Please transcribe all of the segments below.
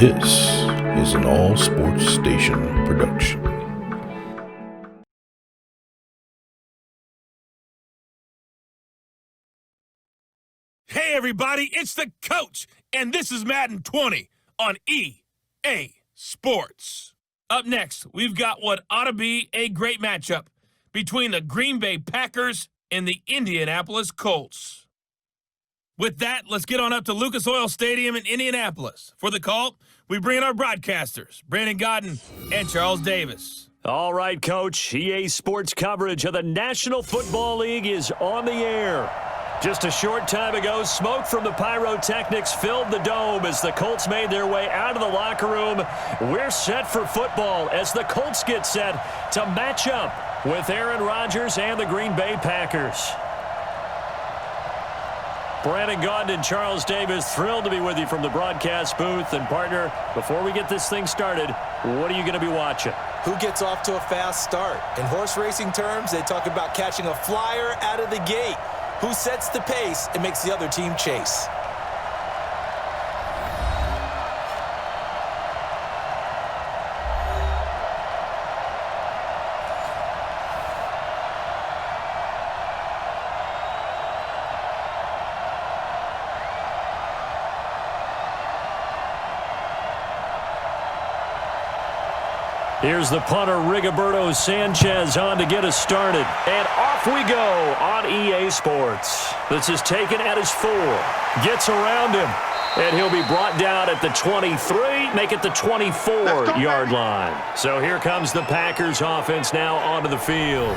This is an All Sports Station production. Hey everybody, it's the coach, and this is Madden 20 on EA Sports. Up next, we've got what ought to be a great matchup between the Green Bay Packers and the Indianapolis Colts. With that, let's get on up to Lucas Oil Stadium in Indianapolis. For the call, we bring in our broadcasters, Brandon Godden and Charles Davis. All right, Coach. EA Sports coverage of the National Football League is on the air. Just a short time ago, smoke from the pyrotechnics filled the dome as the Colts made their way out of the locker room. We're set for football as the Colts get set to match up with Aaron Rodgers and the Green Bay Packers. Brandon Gaudin and Charles Davis, thrilled to be with you from the broadcast booth. And partner, before we get this thing started, what are you going to be watching? Who gets off to a fast start? In horse racing terms, they talk about catching a flyer out of the gate. Who sets the pace and makes the other team chase? Here's the punter, Rigoberto Sanchez, on to get us started. And off we go on EA Sports. This is taken at his 4. Gets around him. And he'll be brought down at the 23, make it the 24-yard line. So here comes the Packers offense now onto the field.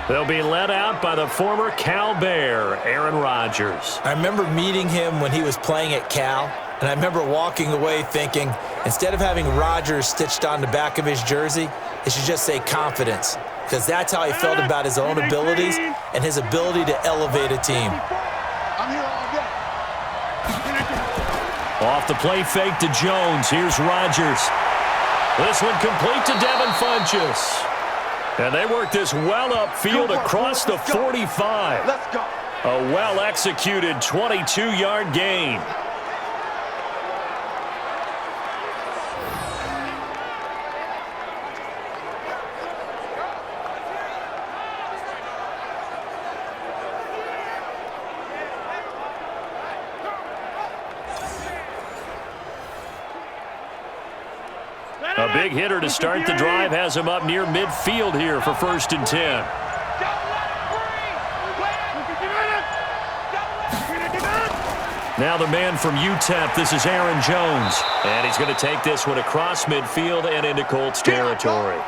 They'll be led out by the former Cal Bear, Aaron Rodgers. I remember meeting him when he was playing at Cal. And I remember walking away thinking, instead of having Rodgers stitched on the back of his jersey, it should just say confidence. Because that's how he felt about his own abilities and his ability to elevate a team. Off the play fake to Jones. Here's Rodgers. This one complete to Devin Funchess. And they work this well upfield across the 45. Let's go. A well-executed 22-yard gain. A big hitter to start the drive has him up near midfield here for 1st and 10. Now the man from UTEP, this is Aaron Jones. And he's going to take this one across midfield and into Colts territory.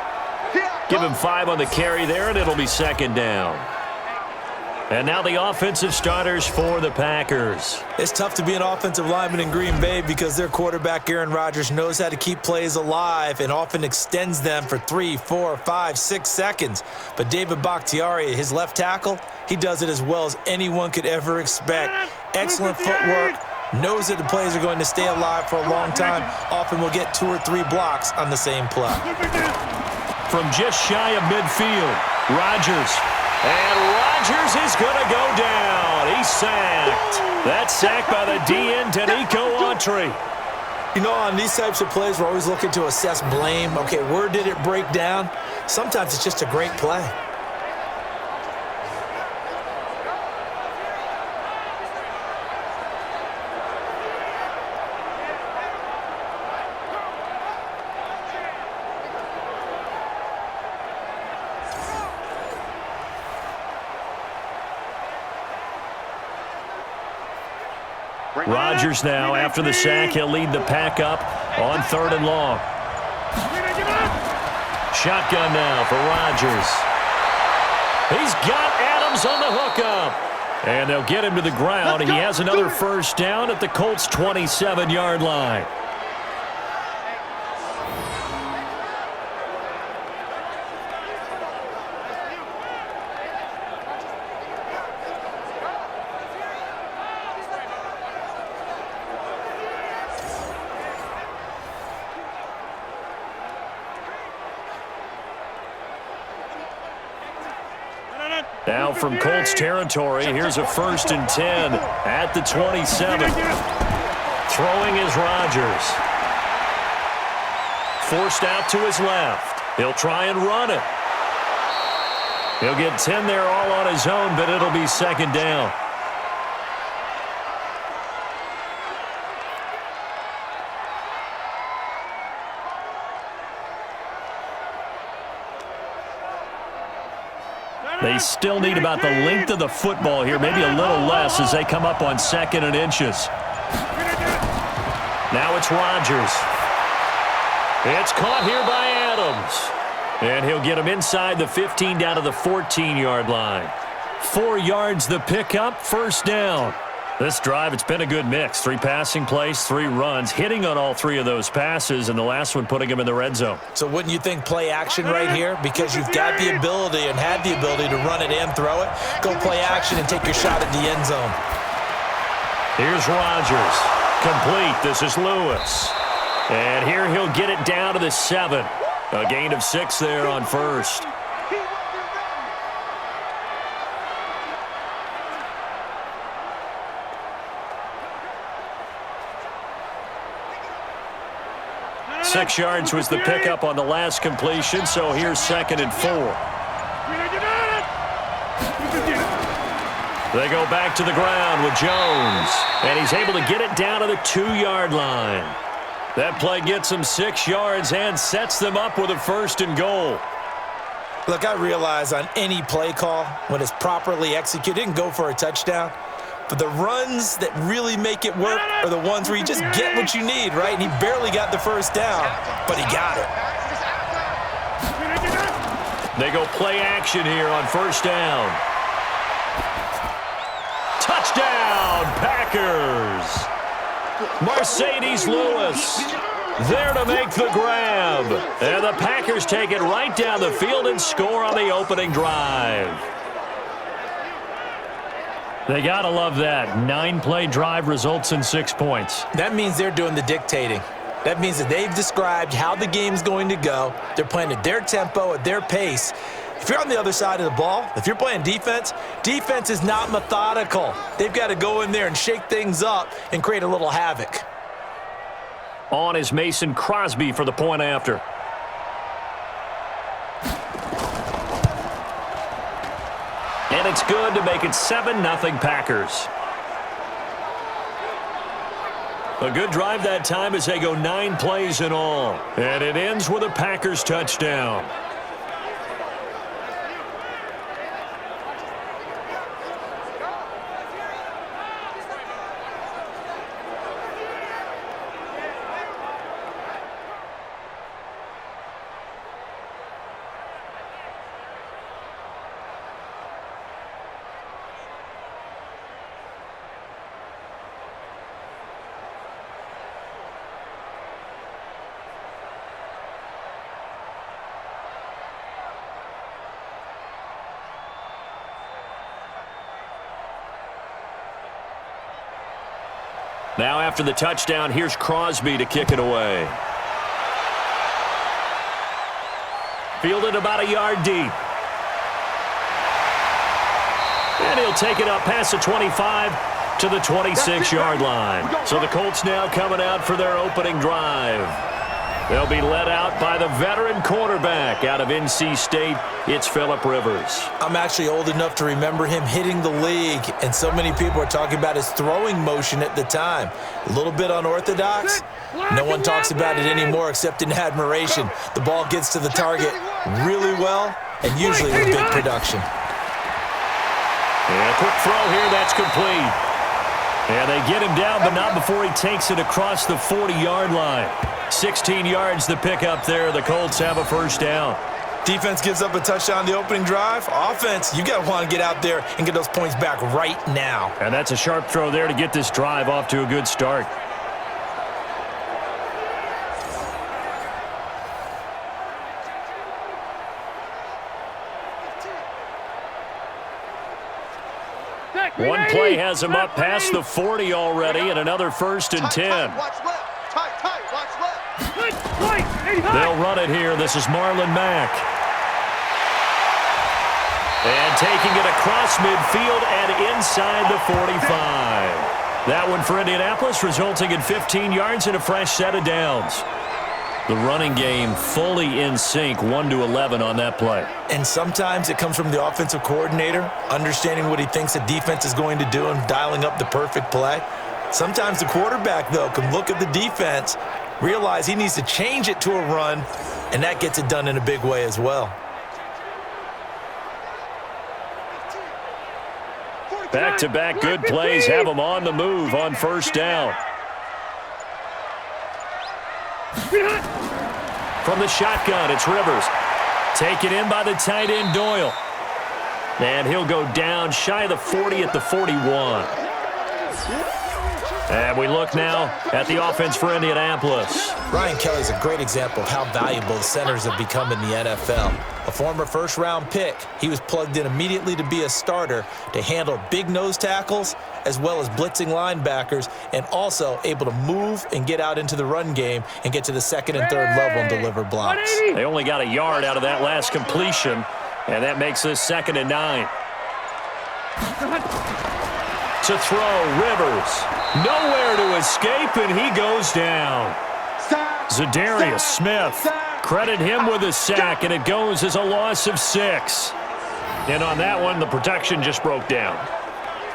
Give him 5 on the carry there, and it'll be 2nd down. And now the offensive starters for the Packers. It's tough to be an offensive lineman in Green Bay because their quarterback, Aaron Rodgers, knows how to keep plays alive and often extends them for 3, 4, 5, 6 seconds. But David Bakhtiari, his left tackle, he does it as well as anyone could ever expect. Excellent footwork, knows that the plays are going to stay alive for a long time. Often will get 2 or 3 blocks on the same play. From just shy of midfield, Rodgers. And Rodgers is going to go down. He's sacked. That's sacked by the DN, Danico Autry. You know, on these types of plays, we're always looking to assess blame. Okay, where did it break down? Sometimes it's just a great play. Rodgers now, after the sack, he'll lead the pack up on 3rd and long. Shotgun now for Rodgers. He's got Adams on the hookup. And they'll get him to the ground. He has another 1st down at the Colts' 27-yard line. Now from Colts territory, here's a 1st and 10 at the 27. Throwing is Rodgers. forced out to his left. He'll try and run it. He'll get 10 there all on his own, but it'll be second down. They still need about the length of the football here, maybe a little less as they come up on 2nd and inches. Now it's Rodgers. It's caught here by Adams. And he'll get him inside the 15 down to the 14-yard line. 4 yards the pickup, first down. This drive, it's been a good mix. 3 passing plays, 3 runs, hitting on all 3 of those passes, and the last one putting him in the red zone. So wouldn't you think play action right here? Because you've got the ability and had the ability to run it and throw it. Go play action and take your shot at the end zone. Here's Rodgers. Complete. This is Lewis. And here he'll get it down to the 7. A gain of 6 there on first. Six yards was the pickup on the last completion, so here's 2nd and 4. They go back to the ground with Jones, and he's able to get it down to the 2-yard line. That play gets them 6 yards and sets them up with a 1st and goal. Look, I realize on any play call, when it's properly executed, it can go for a touchdown. But the runs that really make it work are the ones where you just get what you need, right? And he barely got the first down, but he got it. They go play action here on first down. Touchdown, Packers! Mercedes Lewis there to make the grab. And the Packers take it right down the field and score on the opening drive. They got to love that. 9-play drive results in 6 points. That means they're doing the dictating. That means that they've described how the game's going to go. They're playing at their tempo, at their pace. If you're on the other side of the ball, if you're playing defense, defense is not methodical. They've got to go in there and shake things up and create a little havoc. On is Mason Crosby for the point after. And it's good to make it 7-0 Packers. A good drive that time as they go 9 plays in all. And it ends with a Packers touchdown. Now after the touchdown, here's Crosby to kick it away. Fielded about a yard deep. And he'll take it up past the 25 to the 26-yard line. So the Colts now coming out for their opening drive. They'll be led out by the veteran quarterback out of NC State. It's Phillip Rivers. I'm actually old enough to remember him hitting the league, and so many people are talking about his throwing motion at the time. A little bit unorthodox. No one talks about it anymore except in admiration. The ball gets to the target really well and usually with big production. And a quick throw here, that's complete. And they get him down, but not before he takes it across the 40-yard line. 16 yards the pickup there. The Colts have a first down. Defense gives up a touchdown the opening drive. Offense, you got to want to get out there and get those points back right now. And that's a sharp throw there to get this drive off to a good start. One play has him up past the 40 already, and another 1st and 10. They'll run it here. This is Marlon Mack. And taking it across midfield and inside the 45. That one for Indianapolis, resulting in 15 yards and a fresh set of downs. The running game fully in sync, 1-11 on that play. And sometimes it comes from the offensive coordinator, understanding what he thinks the defense is going to do and dialing up the perfect play. Sometimes the quarterback, though, can look at the defense, realize he needs to change it to a run, and that gets it done in a big way as well. Back-to-back good plays have them on the move on first down. From the shotgun, it's Rivers. Taken in by the tight end, Doyle. And he'll go down shy of the 40 at the 41. And we look now at the offense for Indianapolis. Ryan Kelly's a great example of how valuable the centers have become in the NFL. A former first-round pick, he was plugged in immediately to be a starter to handle big nose tackles as well as blitzing linebackers, and also able to move and get out into the run game and get to the second and third level and deliver blocks. They only got a yard out of that last completion, and that makes this 2nd and 9. To throw, Rivers. Nowhere to escape, and he goes down. Zadarius Smith. Credit him with a sack, and it goes as a loss of 6. And on that one, the protection just broke down.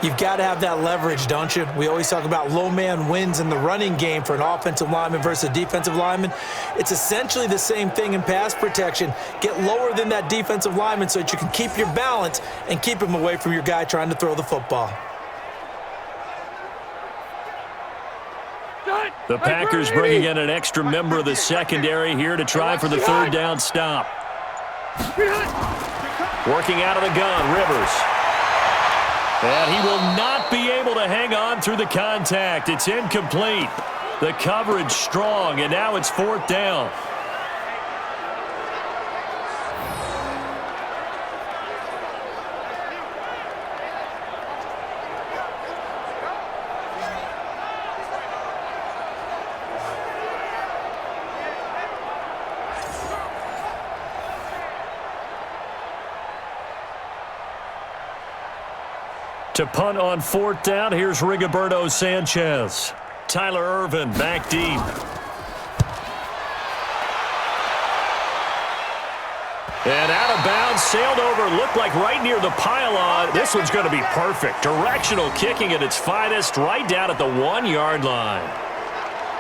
You've got to have that leverage, don't you? We always talk about low man wins in the running game for an offensive lineman versus a defensive lineman. It's essentially the same thing in pass protection. Get lower than that defensive lineman so that you can keep your balance and keep him away from your guy trying to throw the football. The Packers bringing in an extra member of the secondary here to try for the third down stop. Working out of the gun, Rivers. And he will not be able to hang on through the contact. It's incomplete. The coverage strong, and now it's 4th down. To punt on 4th down, here's Rigoberto Sanchez. Tyler Ervin back deep. And out of bounds, sailed over, looked like right near the pylon. This one's going to be perfect. Directional kicking at its finest, right down at the 1-yard line.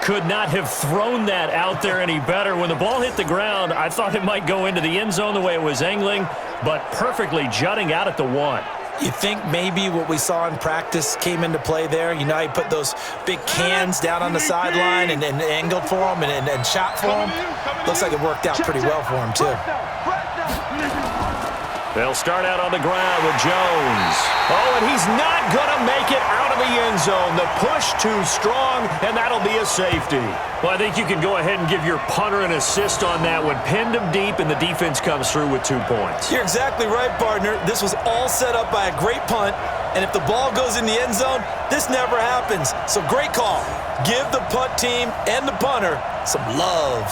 Could not have thrown that out there any better. When the ball hit the ground, I thought it might go into the end zone the way it was angling, but perfectly jutting out at the 1. You think maybe what we saw in practice came into play there? You know, he put those big cans down on the sideline and angled for him and shot for him. Looks like it worked out pretty well for him, too. They'll start out on the ground with Jones. Oh, and he's not going to make it out of the end zone. The push too strong, and that'll be a safety. Well, I think you can go ahead and give your punter an assist on that one. Pinned him deep, and the defense comes through with 2 points. You're exactly right, partner. This was all set up by a great punt, and if the ball goes in the end zone, this never happens. So great call. Give the punt team and the punter some love.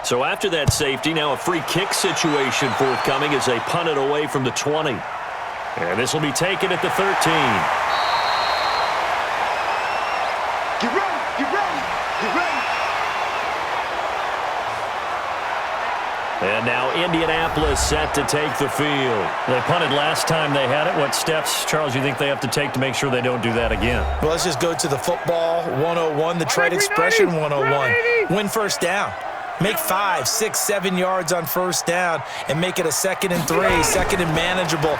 So after that safety, now a free kick situation forthcoming as they punt it away from the 20. And this will be taken at the 13. Get ready, get ready, get ready. And now Indianapolis set to take the field. They punted last time they had it. What steps, Charles, you think they have to take to make sure they don't do that again? Well, let's just go to the football 101, the trade expression 101. Win first down. Make 5, 6, 7 yards on first down and make it a 2nd and 3, 2nd and manageable.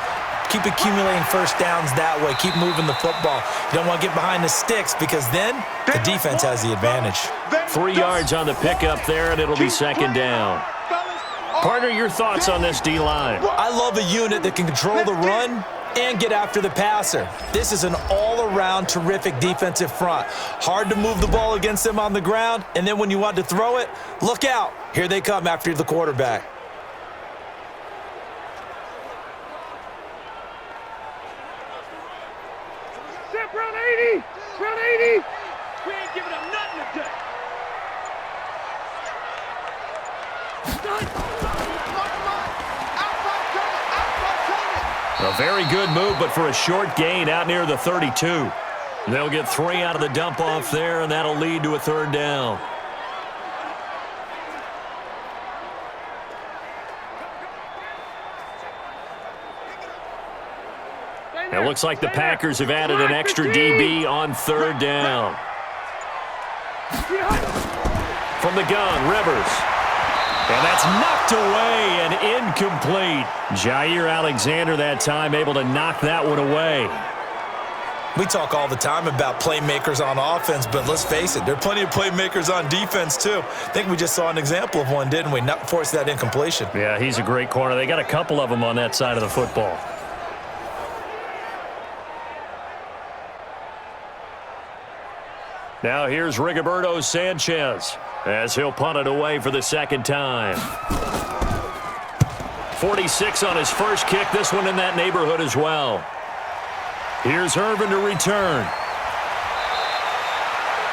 Keep accumulating first downs that way. Keep moving the football. You don't want to get behind the sticks because then the defense has the advantage. 3 yards on the pickup there, and it'll be 2nd down. Partner, your thoughts on this D-line? I love a unit that can control the run and get after the passer. This is an all-around terrific defensive front. Hard to move the ball against them on the ground, and then when you want to throw it, look out. Here they come after the quarterback. Step round 80, round 80. We ain't giving up nothing today. A very good move, but for a short gain out near the 32. They'll get 3 out of the dump-off there, and that'll lead to a 3rd down. It looks like the Packers have added an extra DB on 3rd down. From the gun, Rivers. And that's knocked away and incomplete. Jair Alexander that time able to knock that one away. We talk all the time about playmakers on offense, but let's face it, there are plenty of playmakers on defense too. I think we just saw an example of one, didn't we? Not force that incompletion. Yeah, he's a great corner. They got a couple of them on that side of the football. Now here's Rigoberto Sanchez as he'll punt it away for the 2nd time. 46 on his first kick. This one in that neighborhood as well. Here's Irvin to return.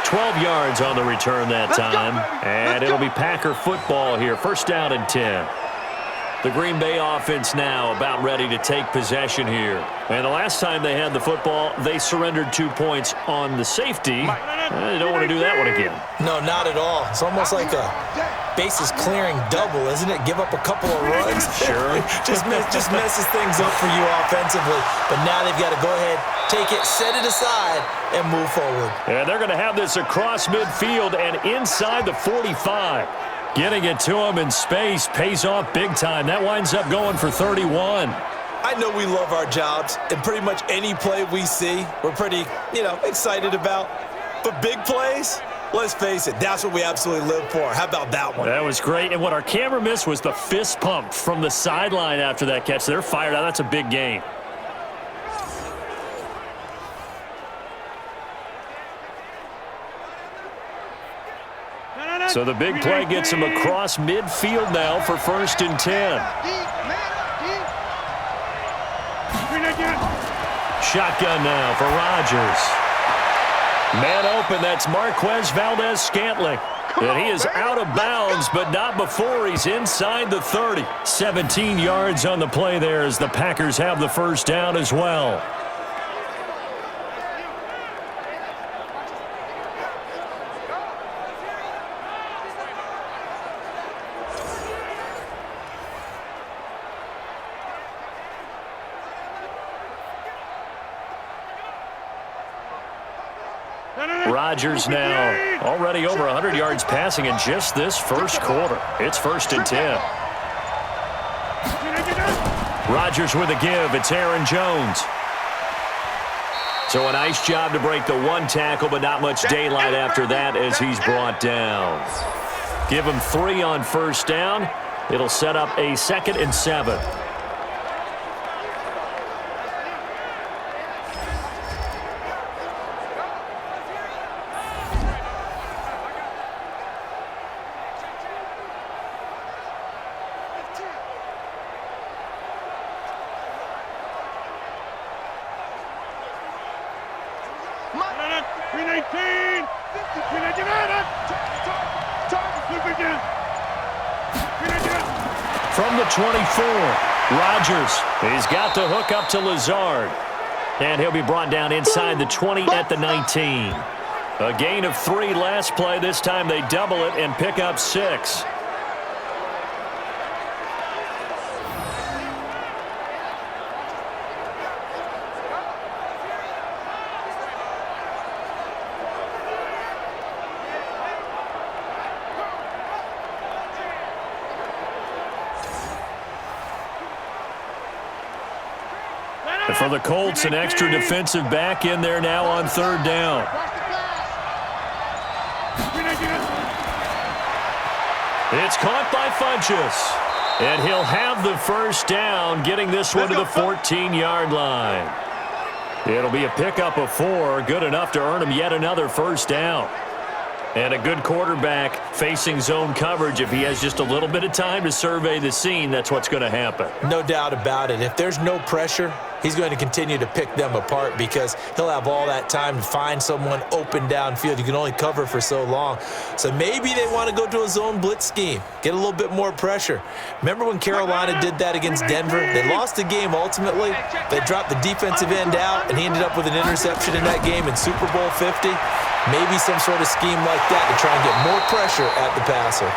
12 yards on the return that time. And it'll be Packer football here. 1st down and 10. The Green Bay offense now about ready to take possession here. And the last time they had the football, they surrendered 2 points on the safety. They don't want to do that one again. No, not at all. It's almost like a bases clearing double, isn't it? Give up a couple of runs. Sure. just messes things up for you offensively. But now they've got to go ahead, take it, set it aside, and move forward. And they're going to have this across midfield and inside the 45. Getting it to him in space pays off big time. That winds up going for 31. I know we love our jobs, and pretty much any play we see, we're pretty, excited about. But big plays, let's face it, that's what we absolutely live for. How about that one? That was great. And what our camera missed was the fist pump from the sideline after that catch. They're fired out. That's a big gain. So the big play gets him across midfield now for 1st and 10. Shotgun now for Rodgers. Man open, that's Marquez Valdez-Scantling. And he is out of bounds, but not before he's inside the 30. 17 yards on the play there as the Packers have the 1st down as well. Rodgers now already over 100 yards passing in just this 1st quarter. It's 1st and 10. Rodgers with a give. It's Aaron Jones. So a nice job to break the 1 tackle, but not much daylight after that as he's brought down. Give him 3 on 1st down. It'll set up a 2nd and 7. From the 24, Rodgers. He's got the hook up to Lazard. And he'll be brought down inside the 20 at the 19. A gain of 3 last play. This time they double it and pick up 6. And for the Colts, an extra defensive back in there now on 3rd down. It's caught by Funchess. And he'll have the 1st down, getting this one to the 14-yard line. It'll be a pickup of 4, good enough to earn him yet another 1st down. And a good quarterback facing zone coverage. If he has just a little bit of time to survey the scene, that's what's going to happen. No doubt about it. If there's no pressure, he's going to continue to pick them apart because he'll have all that time to find someone open downfield. You can only cover for so long. So maybe they want to go to a zone blitz scheme, get a little bit more pressure. Remember when Carolina did that against Denver? They lost the game ultimately. They dropped the defensive end out, and he ended up with an interception in that game in Super Bowl 50. Maybe some sort of scheme like that to try and get more pressure at the passer.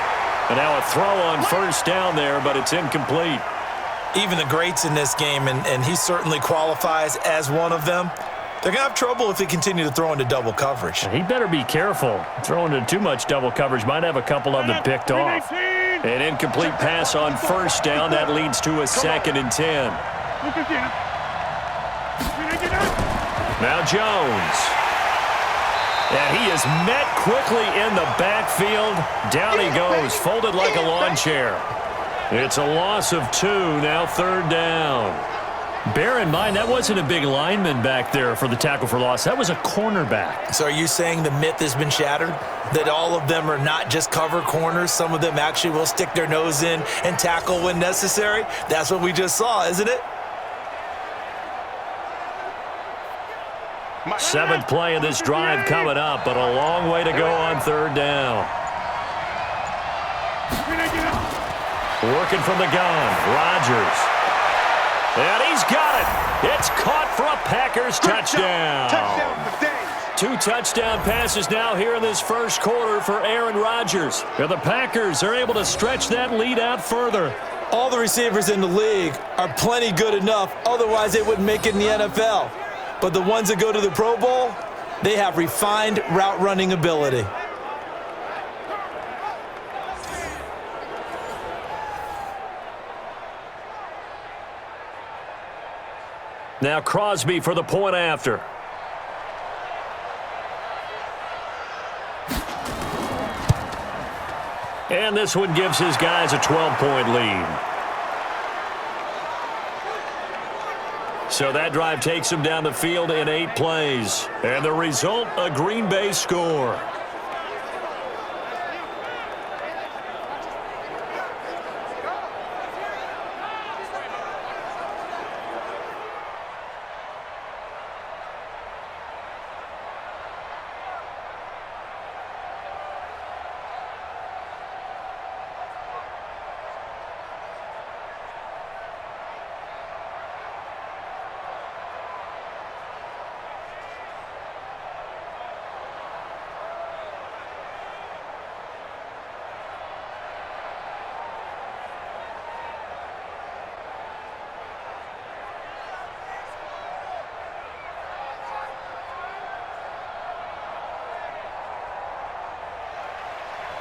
And now a throw on first down there, but it's incomplete. Even the greats in this game, and he certainly qualifies as one of them, they're going to have trouble if they continue to throw into double coverage. He better be careful. Throwing into too much double coverage might have a couple of them picked off. An incomplete pass on first down. That leads to a 2nd and 10. Now Jones. And he is met quickly in the backfield. Down he goes, folded like a lawn chair. It's a loss of 2, now 3rd down. Bear in mind, that wasn't a big lineman back there for the tackle for loss. That was a cornerback. So are you saying the myth has been shattered? That all of them are not just cover corners? Some of them actually will stick their nose in and tackle when necessary? That's what we just saw, isn't it? 7th play of this drive coming up, but a long way to go on 3rd down. Working from the gun, Rodgers. And he's got it. It's caught for a Packers touchdown. 2 touchdown passes now here in this first quarter for Aaron Rodgers. And the Packers are able to stretch that lead out further. All the receivers in the league are plenty good enough, otherwise they wouldn't make it in the NFL. But the ones that go to the Pro Bowl, they have refined route running ability. Now Crosby for the point after. And this one gives his guys a 12-point lead. So that drive takes him down the field in 8 plays. And the result, a Green Bay score.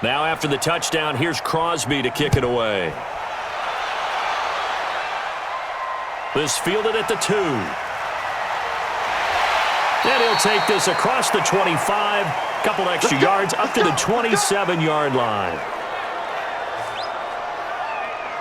Now after the touchdown, here's Crosby to kick it away. This fielded at the 2. And he'll take this across the 25. Couple extra yards up to the 27-yard line.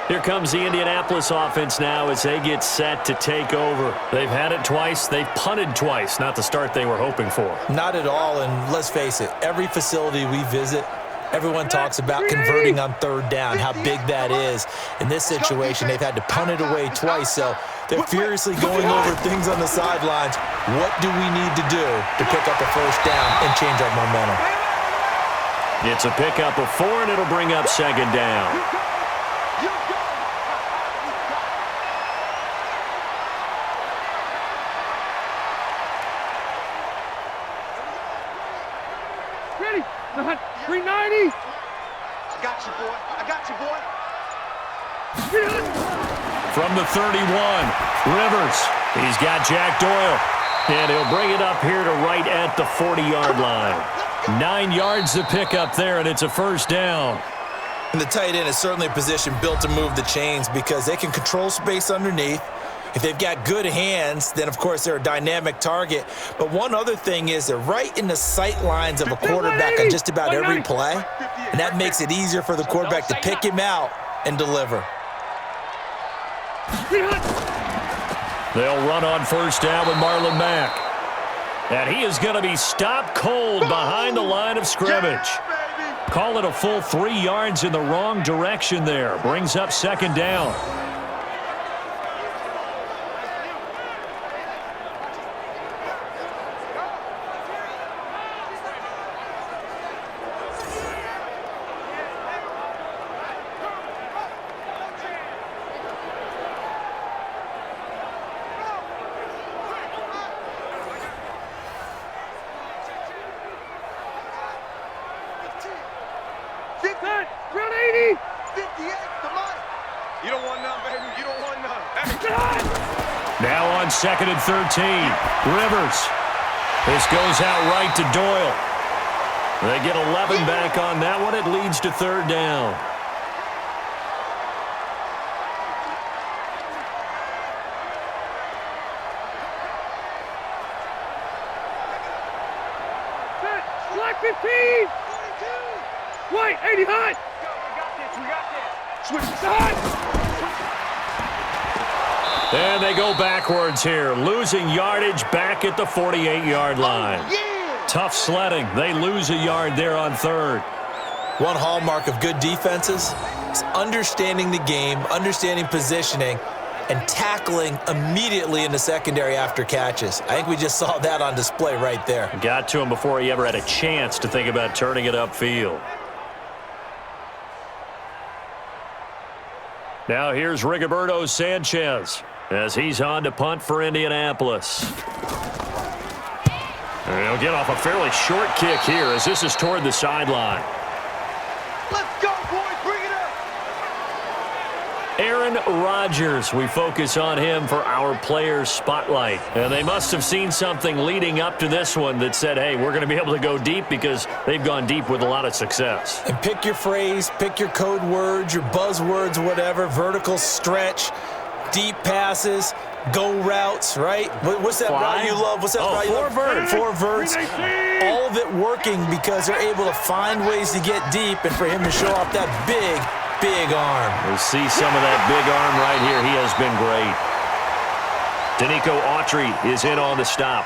Here comes the Indianapolis offense now as they get set to take over. They've had it twice. They've punted twice. Not the start they were hoping for. Not at all, and let's face it, every facility we visit, everyone talks about converting on 3rd down, how big that is. In this situation, they've had to punt it away twice, so they're furiously going over things on the sidelines. What do we need to do to pick up a first down and change our momentum? It's a pickup of 4, and it'll bring up 2nd down. Ready? 390. I got you, boy. I got you, boy. From the 31, Rivers. He's got Jack Doyle. And he'll bring it up here to right at the 40-yard line. 9 yards to pick up there, and it's a first down. And the tight end is certainly a position built to move the chains because they can control space underneath. If they've got good hands, then, of course, they're a dynamic target. But one other thing is they're right in the sight lines of a quarterback on just about every play, and that makes it easier for the quarterback to pick him out and deliver. They'll run on first down with Marlon Mack. And he is going to be stopped cold behind the line of scrimmage. Call it a full 3 yards in the wrong direction there. Brings up 2nd down. Set. Run 80. 58, come on. You don't want none, baby. You don't want none. Set. Now on 2nd and 13. Rivers. This goes out right to Doyle. They get 11 back on that one. It leads to 3rd down. Set. Slack 15. White 80 hot. We got this. Switch. Hot. And they go backwards here, losing yardage back at the 48-yard line. Tough sledding. They lose a yard there on 3rd. One hallmark of good defenses is understanding the game, understanding positioning, and tackling immediately in the secondary after catches. I think we just saw that on display right there. Got to him before he ever had a chance to think about turning it upfield. Now here's Rigoberto Sanchez as he's on to punt for Indianapolis. And he'll get off a fairly short kick here as this is toward the sideline. Let's go, boys. Bring it up. Aaron Rodgers, we focus on him for our Players Spotlight. And they must have seen something leading up to this one that said, hey, we're going to be able to go deep because they've gone deep with a lot of success. And pick your phrase, pick your code words, your buzzwords, whatever, vertical stretch, deep passes, go routes, right? What's that route you love? What's that route you love? 4 verts. 4 verts. All of it working because they're able to find ways to get deep and for him to show off that big arm. We'll see some of that big arm right here. He has been great. Danico Autry is in on the stop.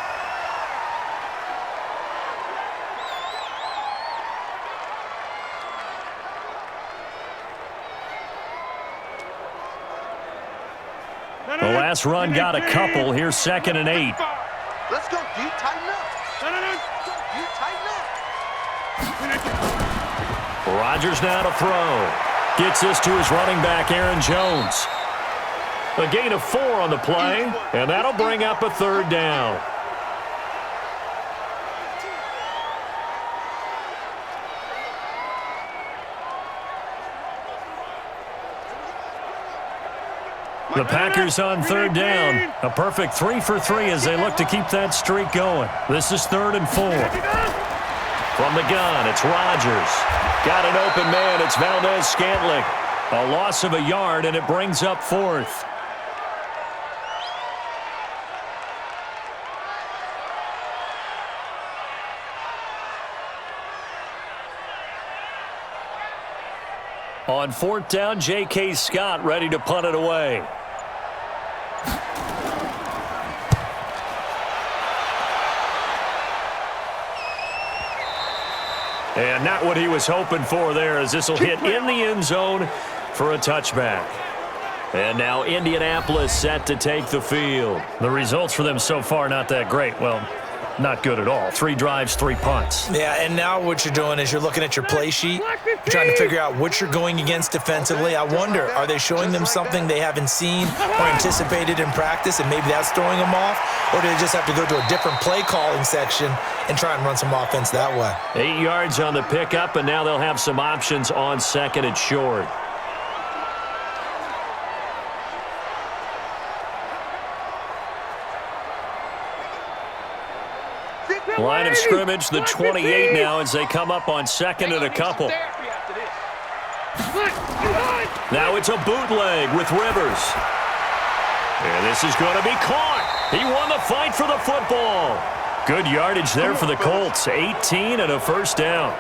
The last run got a couple. Here's 2nd and 8. Let's go, D. Tighten up. You tighten up. Rodgers now to throw. Gets this to his running back, Aaron Jones. A gain of 4 on the play, and that'll bring up a 3rd down. The Packers on 3rd down. A perfect 3 for 3 as they look to keep that streak going. This is 3rd and 4. From the gun, it's Rodgers. Got an open man, it's Valdez-Scantling. A loss of a yard, and it brings up 4th. On 4th down, J.K. Scott ready to punt it away. And not what he was hoping for there, as this will hit in the end zone for a touchback. And now Indianapolis set to take the field. The results for them so far not that great. Well, not good at all. 3 drives, 3 punts. Yeah, and now what you're doing is you're looking at your play sheet. You're trying to figure out what you're going against defensively. I wonder, are they showing them something they haven't seen or anticipated in practice, and maybe that's throwing them off? Or do they just have to go to a different play calling section and try and run some offense that way? 8 yards on the pickup, and now they'll have some options on 2nd and short. Line of scrimmage, the 28 now as they come up on 2nd and a couple. Now it's a bootleg with Rivers. And this is going to be caught. He won the fight for the football. Good yardage there for the Colts. 18 and a 1st down.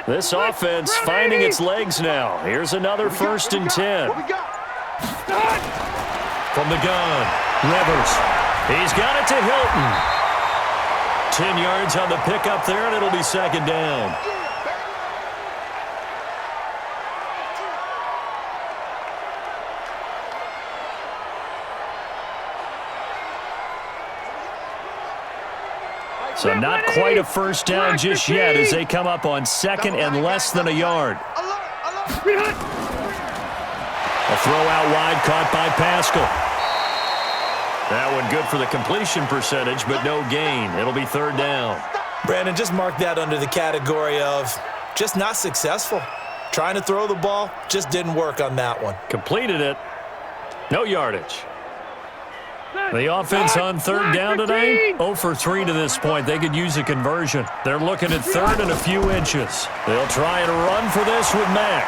This offense finding its legs now. Here's another 1st and 10. From the gun, Rivers. He's got it to Hilton. 10 yards on the pickup there, and it'll be 2nd down. So not quite a first down just yet as they come up on second and less than a yard. A throw out wide caught by Pascal. That one good for the completion percentage, but no gain. It'll be third down. Brandon, just mark that under the category of just not successful. Trying to throw the ball, just didn't work on that one. Completed it. No yardage. The offense on third down today, 0 for 3 to this point. They could use a conversion. They're looking at third and a few inches. They'll try and run for this with Mack.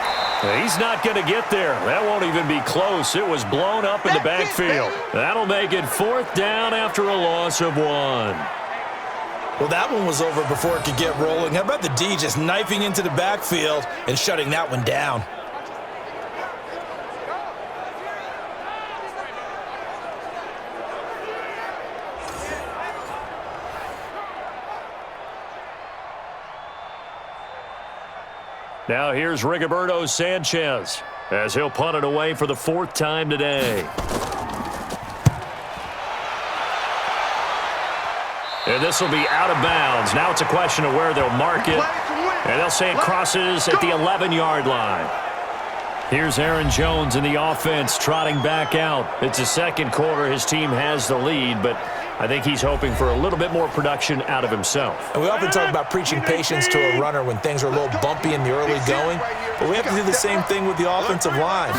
He's not going to get there. That won't even be close. It was blown up in the backfield. That'll make it fourth down after a loss of 1. Well, that one was over before it could get rolling. How about the D just knifing into the backfield and shutting that one down? Now here's Rigoberto Sanchez as he'll punt it away for the 4th time today. And this will be out of bounds. Now it's a question of where they'll mark it. And they'll say it crosses at the 11-yard line. Here's Aaron Jones in the offense trotting back out. It's the second quarter. His team has the lead, but I think he's hoping for a little bit more production out of himself. And we often talk about preaching patience to a runner when things are a little bumpy in the early going, but we have to do the same thing with the offensive line.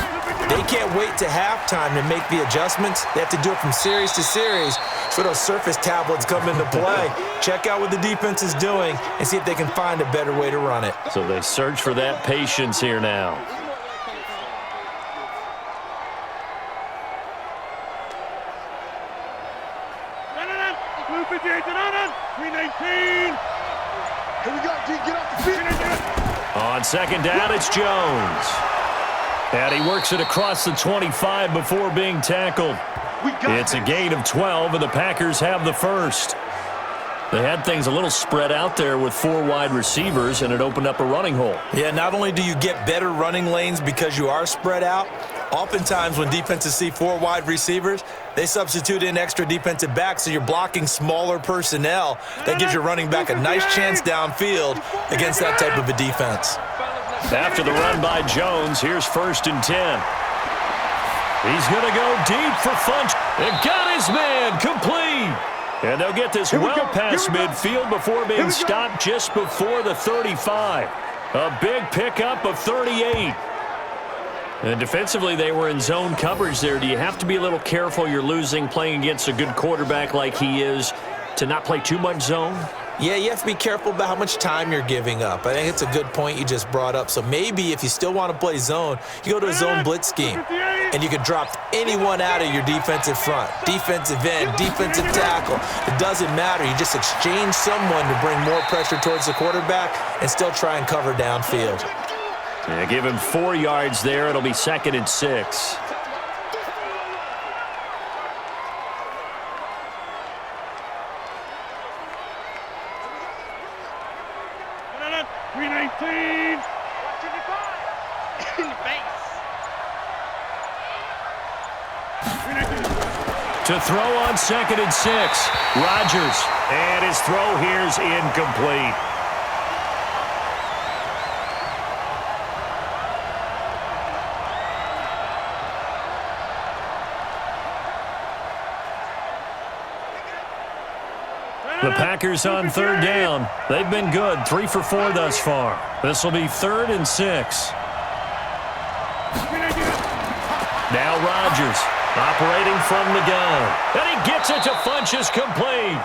They can't wait to halftime to make the adjustments. They have to do it from series to series so those surface tablets come into play. Check out what the defense is doing and see if they can find a better way to run it. So they search for that patience here now. Lumpy, Jason, on it. 319. Here we go, G. Get off the field. On second down, it's Jones. And he works it across the 25 before being tackled. It's a gain of 12, and the Packers have the first. They had things a little spread out there with 4 wide receivers, and it opened up a running hole. Yeah, not only do you get better running lanes because you are spread out, oftentimes when defenses see 4 wide receivers, they substitute in extra defensive backs, so you're blocking smaller personnel. That gives your running back a nice chance downfield against that type of a defense. After the run by Jones, here's 1st and 10. He's going to go deep for Funch. And got his man complete. And they'll get this well past midfield before being stopped just before the 35. A big pickup of 38. And defensively, they were in zone coverage there. Do you have to be a little careful you're losing playing against a good quarterback like he is to not play too much zone? Yeah, you have to be careful about how much time you're giving up. I think it's a good point you just brought up. So maybe if you still want to play zone, you go to a zone blitz scheme. And you can drop anyone out of your defensive front, defensive end, defensive tackle. It doesn't matter. You just exchange someone to bring more pressure towards the quarterback and still try and cover downfield. Yeah, give him 4 yards there. It'll be 2nd and 6. To throw on 2nd and 6, Rodgers, and his throw here's incomplete. The Packers on 3rd down. They've been good, 3 for 4 thus far. This will be 3rd and 6. Now Rodgers. Operating from the gun. And he gets it to Funchess complete.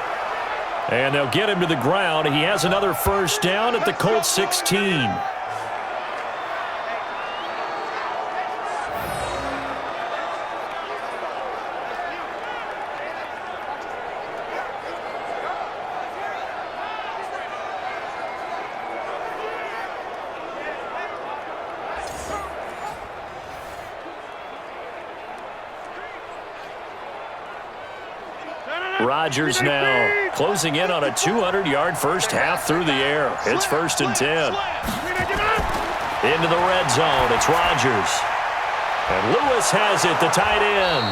And they'll get him to the ground. He has another 1st down at the Colts 16. Rodgers now closing in on a 200-yard first half through the air. It's 1st and 10. Into the red zone. It's Rodgers. And Lewis has it, the tight end.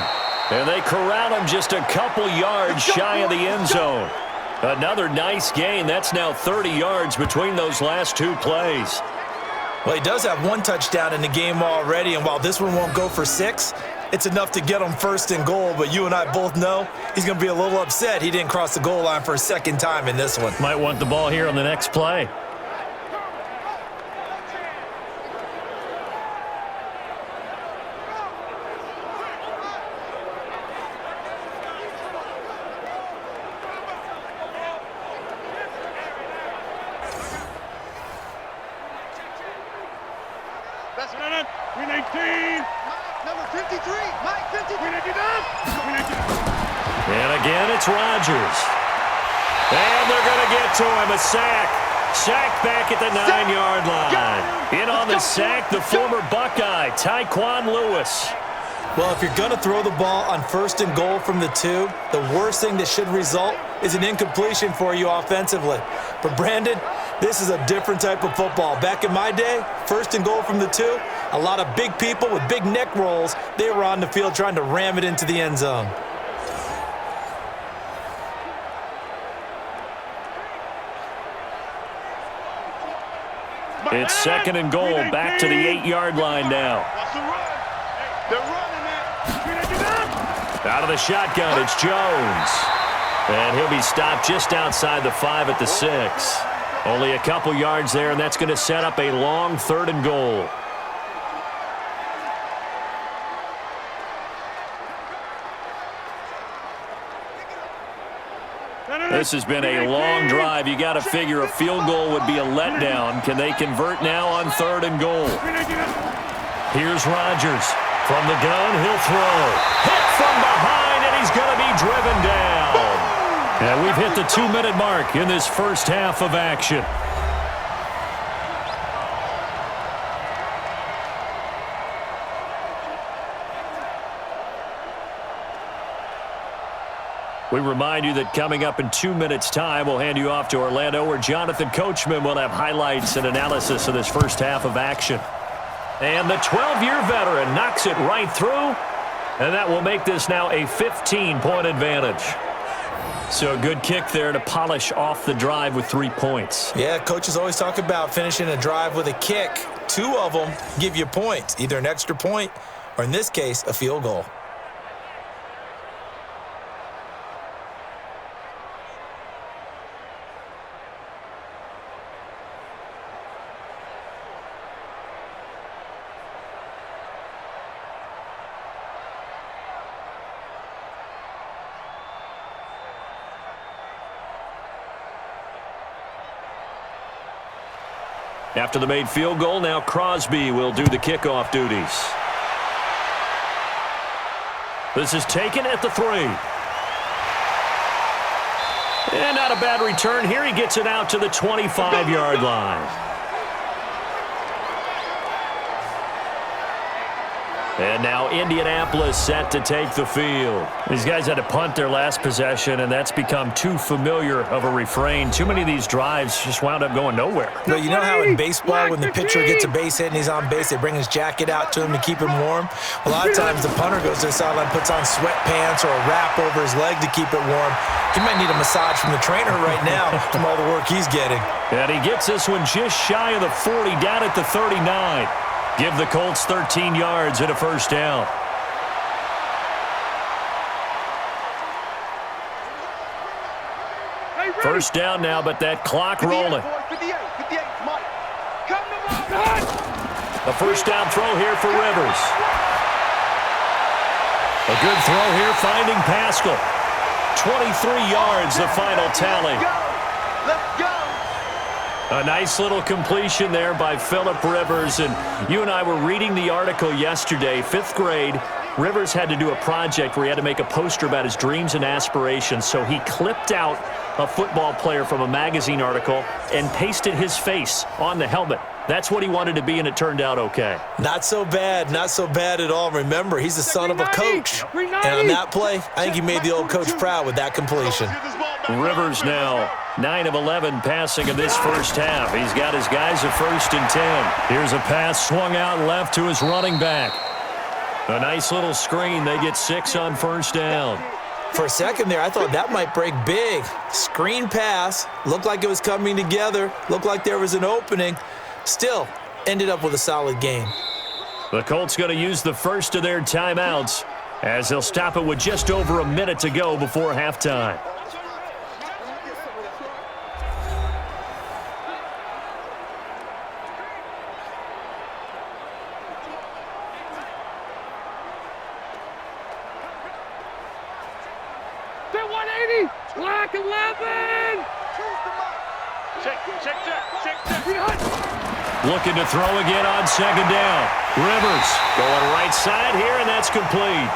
And they corral him just a couple yards shy of the end zone. Another nice gain. That's now 30 yards between those last two plays. Well, he does have one touchdown in the game already, and while this one won't go for 6, it's enough to get him first and goal, but you and I both know he's going to be a little upset he didn't cross the goal line for a second time in this one. Might want the ball here on the next play. Win 18. Number 53, Mike 53. Win 18. And again, it's Rodgers. And they're going to get to him. A sack. Sack back at the 9-yard line. In on the sack, the former Buckeye, Tyquan Lewis. Well, if you're going to throw the ball on first and goal from the 2, the worst thing that should result is an incompletion for you offensively. But Brandon, this is a different type of football. Back in my day, first and goal from the 2, a lot of big people with big neck rolls, they were on the field trying to ram it into the end zone. It's second and goal, back to the 8-yard line now. They're running it. Out of the shotgun, it's Jones. And he'll be stopped just outside the 5 at the 6. Only a couple yards there, and that's going to set up a long 3rd and goal. This has been a long drive. You got to figure a field goal would be a letdown. Can they convert now on 3rd and goal? Here's Rodgers. From the gun, he'll throw. Hit from behind, and he's going to be driven down. And we've hit the 2-minute mark in this first half of action. We remind you that coming up in 2 minutes' time, we'll hand you off to Orlando, where Jonathan Coachman will have highlights and analysis of this first half of action. And the 12-year veteran knocks it right through, and that will make this now a 15-point advantage. So a good kick there to polish off the drive with 3 points. Yeah, coaches always talk about finishing a drive with a kick. 2 of them give you points, either an extra point or, in this case, a field goal. After the made field goal, now Crosby will do the kickoff duties. This is taken at the 3. And not a bad return here. He gets it out to the 25-yard line. And now Indianapolis set to take the field. These guys had to punt their last possession, and that's become too familiar of a refrain. Too many of these drives just wound up going nowhere. Well, you know how in baseball, when the pitcher gets a base hit and he's on base, they bring his jacket out to him to keep him warm? A lot of times the punter goes to the sideline, puts on sweatpants or a wrap over his leg to keep it warm. He might need a massage from the trainer right now from all the work he's getting. And he gets this one just shy of the 40, down at the 39. Give the Colts 13 yards and a first down. First down now, but that clock rolling. 58, Mike. Come to Mike. A first down throw here for Rivers. A good throw here finding Pascal. 23 yards, the final tally. Let's go. A nice little completion there by Phillip Rivers. And you and I were reading the article yesterday, 5th grade. Rivers had to do a project where he had to make a poster about his dreams and aspirations. So he clipped out a football player from a magazine article and pasted his face on the helmet. That's what he wanted to be, and it turned out okay. Not so bad at all. Remember, he's the son of a coach. And on that play, I think he made the old coach proud with that completion. Rivers now 9 of 11 passing in this first half. He's got his guys at 1st and 10. Here's a pass swung out left to his running back. A nice little screen. They get 6 on first down. For a second there, I thought that might break big. Screen pass, looked like it was coming together, looked like there was an opening. Still, ended up with a solid game. The Colts going to use the first of their timeouts as they'll stop it with just over a minute to go before halftime. They're 180. Black 11. Check. Looking to throw again on second down. Rivers going right side here, and that's complete.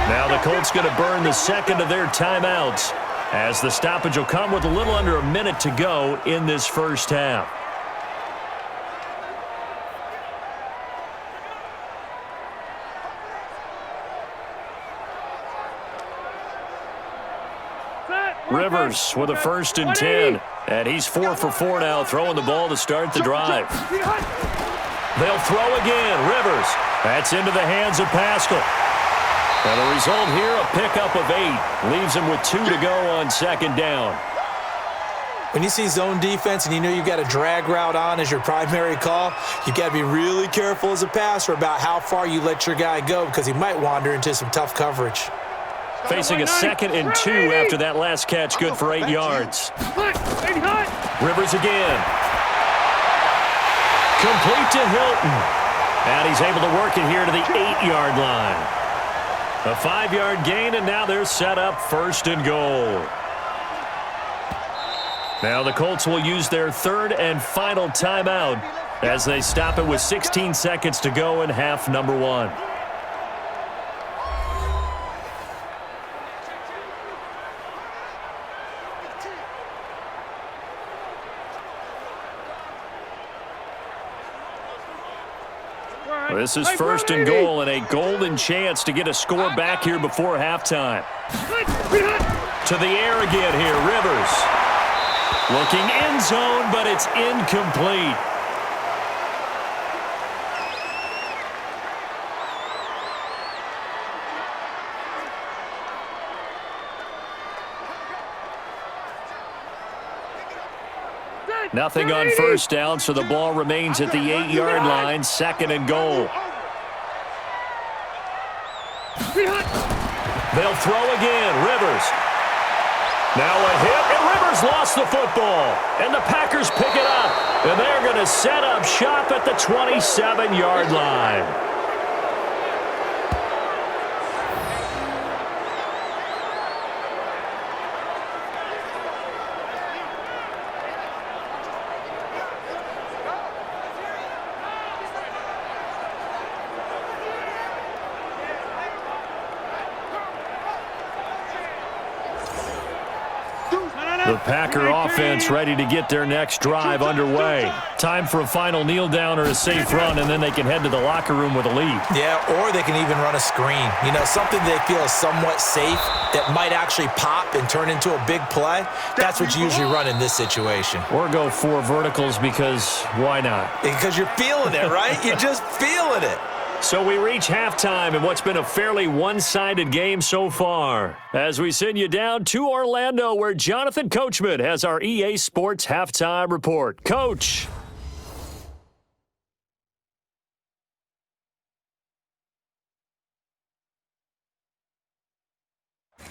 Now the Colts going to burn the second of their timeouts as the stoppage will come with a little under a minute to go in this first half. Rivers with a 1st and 10. And he's 4 for 4 now, throwing the ball to start the drive. They'll throw again. Rivers. That's into the hands of Pascal. And the result here, a pickup of 8. Leaves him with 2 to go on second down. When you see zone defense and you know you've got a drag route on as your primary call, you've got to be really careful as a passer about how far you let your guy go because he might wander into some tough coverage. Facing a 2nd and 2 after that last catch, good for 8 yards. Rivers again. Complete to Hilton. And he's able to work it here to the 8-yard line. A 5-yard gain, and now they're set up 1st and goal. Now the Colts will use their 3rd and final timeout as they stop it with 16 seconds to go in half number 1. This is 1st and goal and a golden chance to get a score back here before halftime. To the air again here, Rivers. Looking end zone, but it's incomplete. Nothing on 1st down, so the ball remains at the 8-yard line, 2nd and goal. They'll throw again. Rivers. Now a hit, and Rivers lost the football. And the Packers pick it up, and they're going to set up shop at the 27-yard line. The Packer offense ready to get their next drive underway. Time for a final kneel down or a safe run, and then they can head to the locker room with a lead. Yeah, or they can even run a screen. You know, something they feel is somewhat safe that might actually pop and turn into a big play. That's what you usually run in this situation. Or go 4 verticals because why not? Because you're feeling it, right? You're just feeling it. So we reach halftime in what's been a fairly one-sided game so far. As we send you down to Orlando, where Jonathan Coachman has our EA Sports Halftime Report. Coach.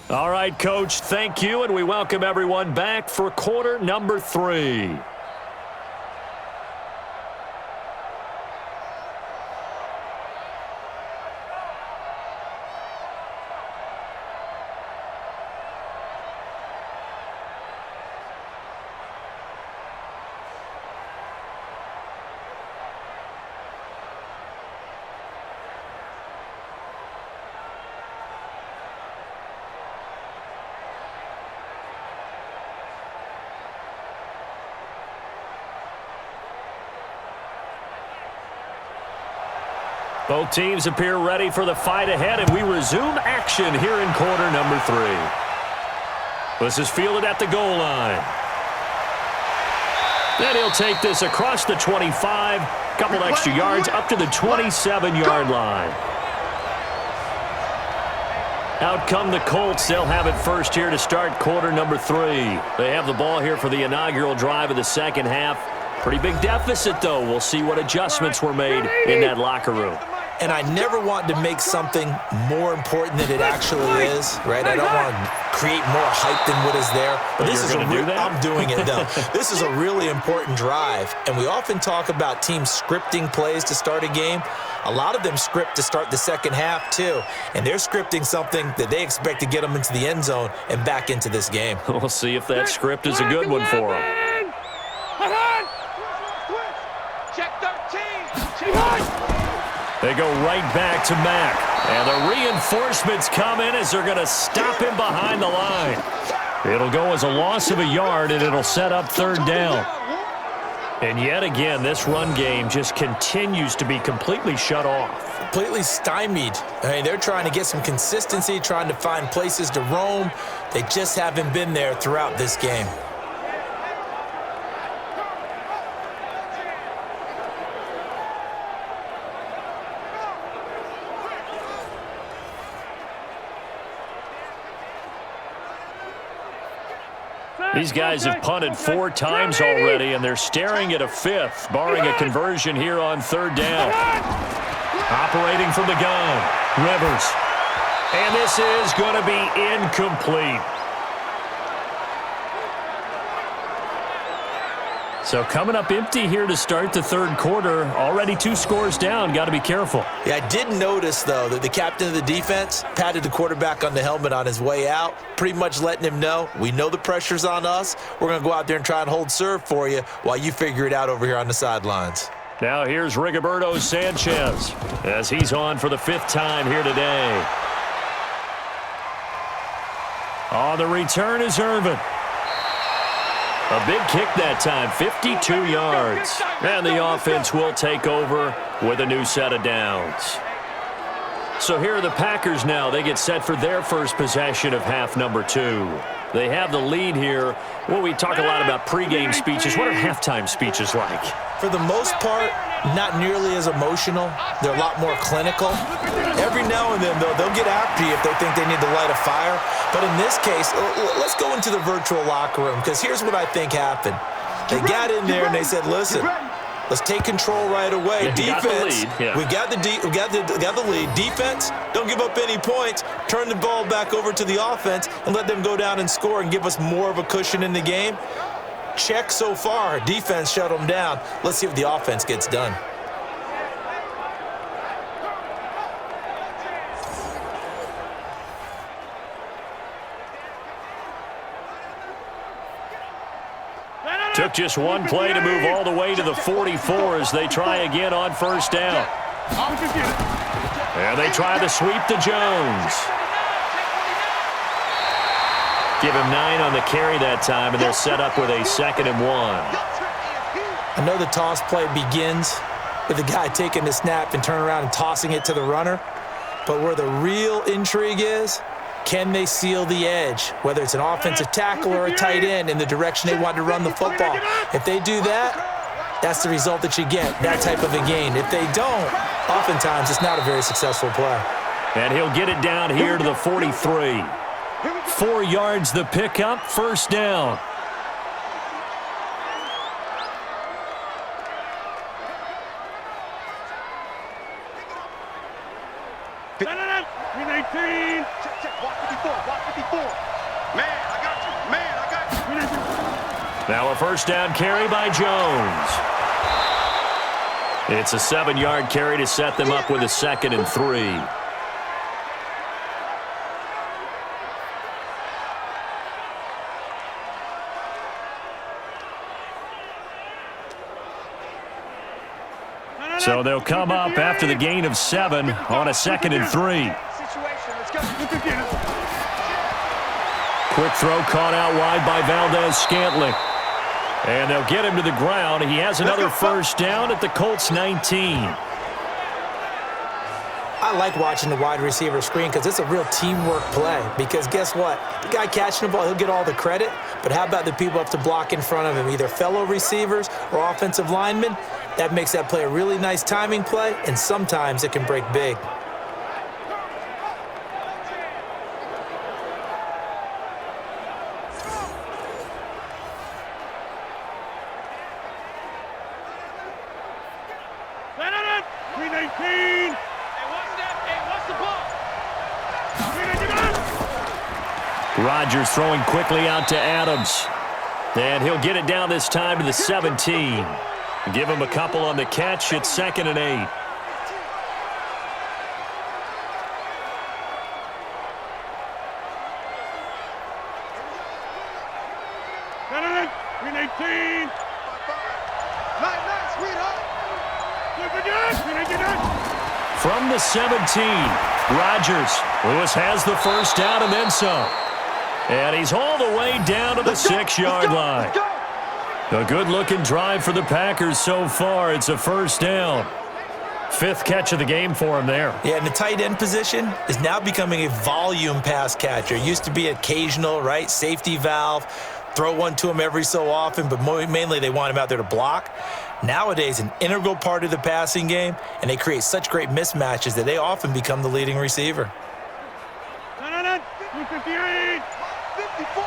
All right, Coach, thank you, and we welcome everyone back for quarter number 3. Both teams appear ready for the fight ahead, and we resume action here in quarter number 3. This is fielded at the goal line. Then he'll take this across the 25, couple extra yards up to the 27-yard line. Out come the Colts. They'll have it first here to start quarter number 3. They have the ball here for the inaugural drive of the second half. Pretty big deficit, though. We'll see what adjustments were made in that locker room. And I never want to make something more important than it actually is, right? I don't want to create more hype than what is there. But this is I'm doing it, though. This is a really important drive. And we often talk about teams scripting plays to start a game. A lot of them script to start the second half, too. And they're scripting something that they expect to get them into the end zone and back into this game. We'll see if that script is a good one for them. Check 13. They go right back to Mack. And the reinforcements come in as they're going to stop him behind the line. It'll go as a loss of a yard, and it'll set up third down. And yet again, this run game just continues to be completely shut off. Completely stymied. I mean, they're trying to get some consistency, trying to find places to roam. They just haven't been there throughout this game. These guys have punted 4 times already, and they're staring at a 5th, barring a conversion here on third down. Operating from the gun, Rivers. And this is going to be incomplete. So coming up empty here to start the third quarter. Already 2 scores down. Got to be careful. Yeah, I did notice, though, that the captain of the defense patted the quarterback on the helmet on his way out, pretty much letting him know, we know the pressure's on us. We're going to go out there and try and hold serve for you while you figure it out over here on the sidelines. Now here's Rigoberto Sanchez as he's on for the 5th time here today. On the return is Irvin. A big kick that time, 52 yards. And the offense will take over with a new set of downs. So here are the Packers now. They get set for their first possession of half number 2. They have the lead here. Well, we talk a lot about pregame speeches. What are halftime speeches like? For the most part, not nearly as emotional. They're a lot more clinical. Every now and then, though, they'll get after you if they think they need to light a fire. But in this case, let's go into the virtual locker room, because here's what I think happened. They got in there and they said, listen, let's take control right away. Defense, we got the lead. Defense, don't give up any points. Turn the ball back over to the offense and let them go down and score and give us more of a cushion in the game. Check so far. Defense shut them down. Let's see if the offense gets done. Took just one play to move all the way to the 44 as they try again on first down. And they try to sweep to Jones. Give him 9 on the carry that time, and they're set up with a 2nd and 1. I know the toss play begins with the guy taking the snap and turn around and tossing it to the runner. But where the real intrigue is, can they seal the edge, whether it's an offensive tackle or a tight end in the direction they want to run the football? If they do that, that's the result that you get, that type of a gain. If they don't, oftentimes it's not a very successful play. And he'll get it down here to the 43. 4 yards the pickup, first down. Now a first down carry by Jones. It's a 7-yard carry to set them up with a 2nd and 3. So they'll come up after the gain of 7 on a 2nd and 3. Quick throw caught out wide by Valdez-Scantling. And they'll get him to the ground. He has another first down at the Colts 19. I like watching the wide receiver screen because it's a real teamwork play. Because guess what? The guy catching the ball, he'll get all the credit. But how about the people up to block in front of him, either fellow receivers or offensive linemen? That makes that play a really nice timing play, and sometimes it can break big. 319. Hey, what's that? Hey, what's the ball? 319. Rodgers throwing quickly out to Adams. And he'll get it down this time to the 17. Give him a couple on the catch. It's 2nd and 8. From the 17, Rodgers. Lewis has the first down and then some. And he's all the way down to the 6-yard line. A good-looking drive for the Packers so far. It's a first down. 5th catch of the game for him there. Yeah, and the tight end position is now becoming a volume pass catcher. It used to be occasional, right? Safety valve. Throw one to him every so often, but mainly they want him out there to block. Nowadays, an integral part of the passing game, and they create such great mismatches that they often become the leading receiver. 258. 54.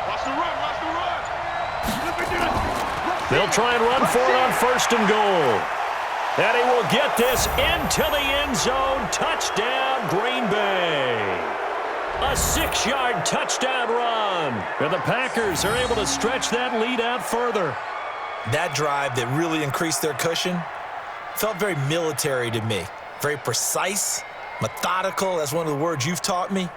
Watch the run, watch the run. They'll try and run for it on 1st and goal. And he will get this into the end zone. Touchdown, Green Bay. A 6-yard touchdown run. And the Packers are able to stretch that lead out further. That drive that really increased their cushion felt very military to me. Very precise, methodical. That's one of the words you've taught me.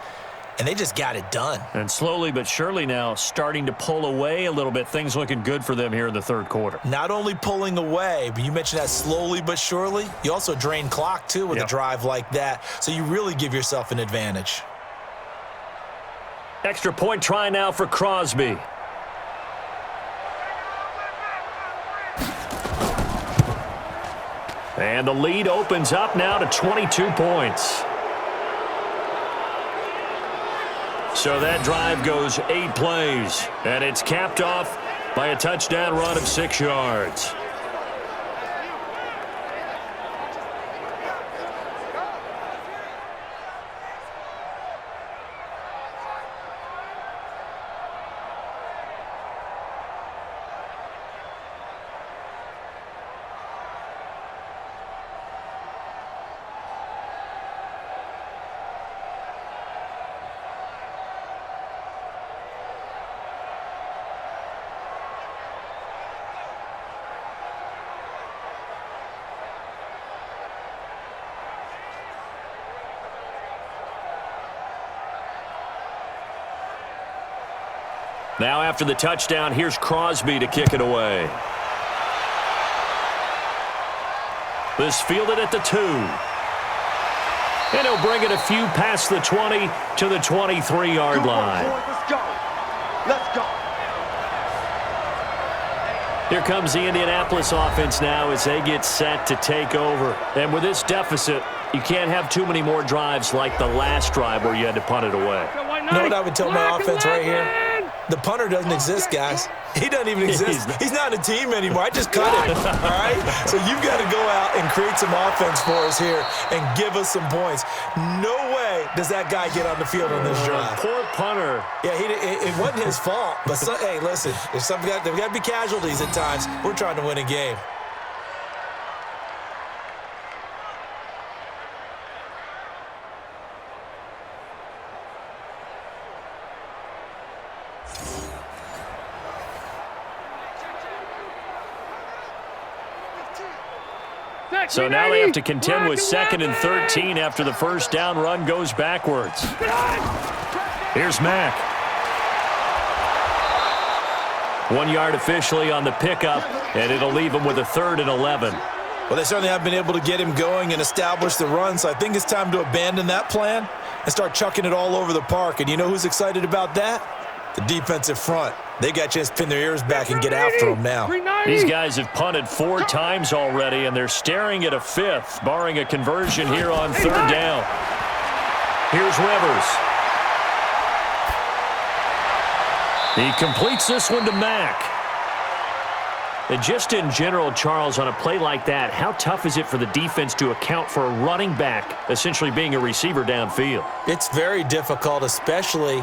And they just got it done. And slowly but surely now starting to pull away a little bit. Things looking good for them here in the 3rd quarter. Not only pulling away, but you mentioned that slowly but surely. You also drain clock, too, with a drive like that. So you really give yourself an advantage. Extra point try now for Crosby. And the lead opens up now to 22 points. So that drive goes 8 plays, and it's capped off by a touchdown run of 6 yards. Now after the touchdown, here's Crosby to kick it away. This fielded at the 2. And he'll bring it a few past the 20 to the 23-yard line. Let's go. Let's go. Here comes the Indianapolis offense now as they get set to take over. And with this deficit, you can't have too many more drives like the last drive where you had to punt it away. You know what I would tell my offense right here? The punter doesn't exist, guys. He doesn't even exist. He's not a team anymore. I just cut him, all right? So you've got to go out and create some offense for us here and give us some points. No way does that guy get on the field on this drive. Poor punter. Yeah, it wasn't his fault. But, hey, listen, there's got to be casualties at times. We're trying to win a game. So now they have to contend with 2nd and 13 after the first down run goes backwards. Here's Mack. 1 yard officially on the pickup, and it'll leave him with a 3rd and 11. Well, they certainly have been able to get him going and establish the run, so I think it's time to abandon that plan and start chucking it all over the park. And you know who's excited about that? The defensive front. They got a chance to pin their ears back and get after them now. These guys have punted 4 times already, and they're staring at a 5th, barring a conversion here on 3rd down. Here's Rivers. He completes this one to Mack. And just in general, Charles, on a play like that, how tough is it for the defense to account for a running back essentially being a receiver downfield? It's very difficult, especially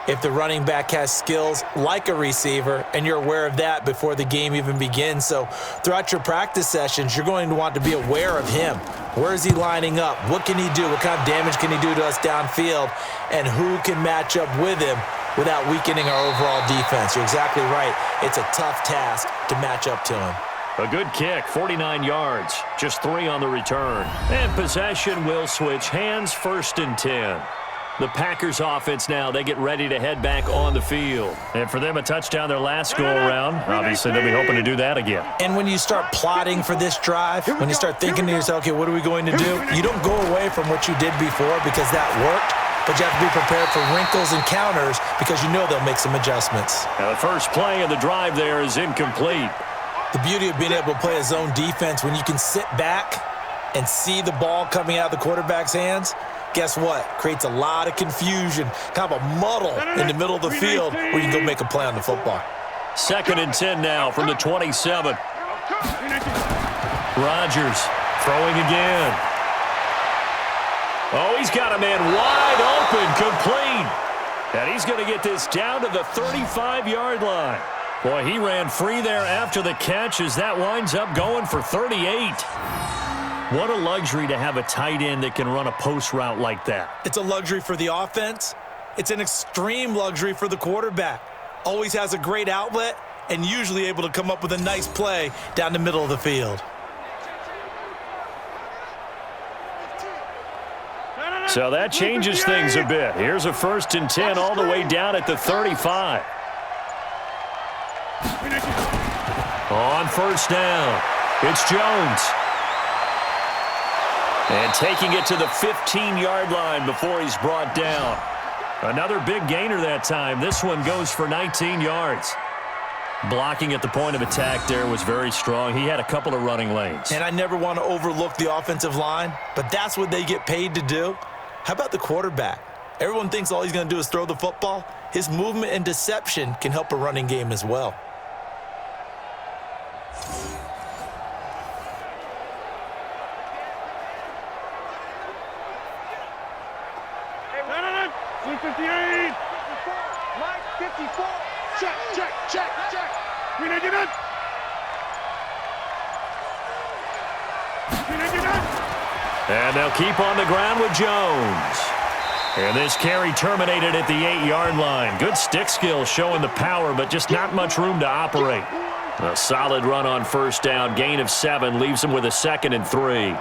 if the running back has skills like a receiver, and you're aware of that before the game even begins. So throughout your practice sessions, you're going to want to be aware of him. Where is he lining up? What can he do? What kind of damage can he do to us downfield? And who can match up with him without weakening our overall defense? You're exactly right. It's a tough task to match up to him. A good kick, 49 yards, just 3 on the return. And possession will switch hands, 1st and 10. The Packers offense now, they get ready to head back on the field. And for them, a touchdown their last go-around. Obviously, they'll be hoping to do that again. And when you start plotting for this drive, when you start thinking to yourself, okay, what are we going to do? You don't go away from what you did before because that worked, but you have to be prepared for wrinkles and counters because you know they'll make some adjustments. Now, the first play of the drive there is incomplete. The beauty of being able to play a zone defense when you can sit back and see the ball coming out of the quarterback's hands, guess what? Creates a lot of confusion, kind of a muddle in the middle of the field where you can go make a play on the football. 2nd and 10 now from the 27. Rodgers throwing again. Oh, he's got a man wide open, complete. And he's going to get this down to the 35-yard line. Boy, he ran free there after the catch as that winds up going for 38. What a luxury to have a tight end that can run a post route like that. It's a luxury for the offense. It's an extreme luxury for the quarterback. Always has a great outlet and usually able to come up with a nice play down the middle of the field. So that changes things a bit. Here's a 1st and 10 all the way down at the 35. On 1st down, it's Jones. And taking it to the 15-yard line before he's brought down. Another big gainer that time. This one goes for 19 yards. Blocking at the point of attack there was very strong. He had a couple of running lanes. And I never want to overlook the offensive line, but that's what they get paid to do. How about the quarterback? Everyone thinks all he's going to do is throw the football. His movement and deception can help a running game as well. And they'll keep on the ground with Jones. And this carry terminated at the 8-yard line. Good stick skill showing the power, but just not much room to operate. A solid run on 1st down. Gain of 7 leaves him with a 2nd and 3.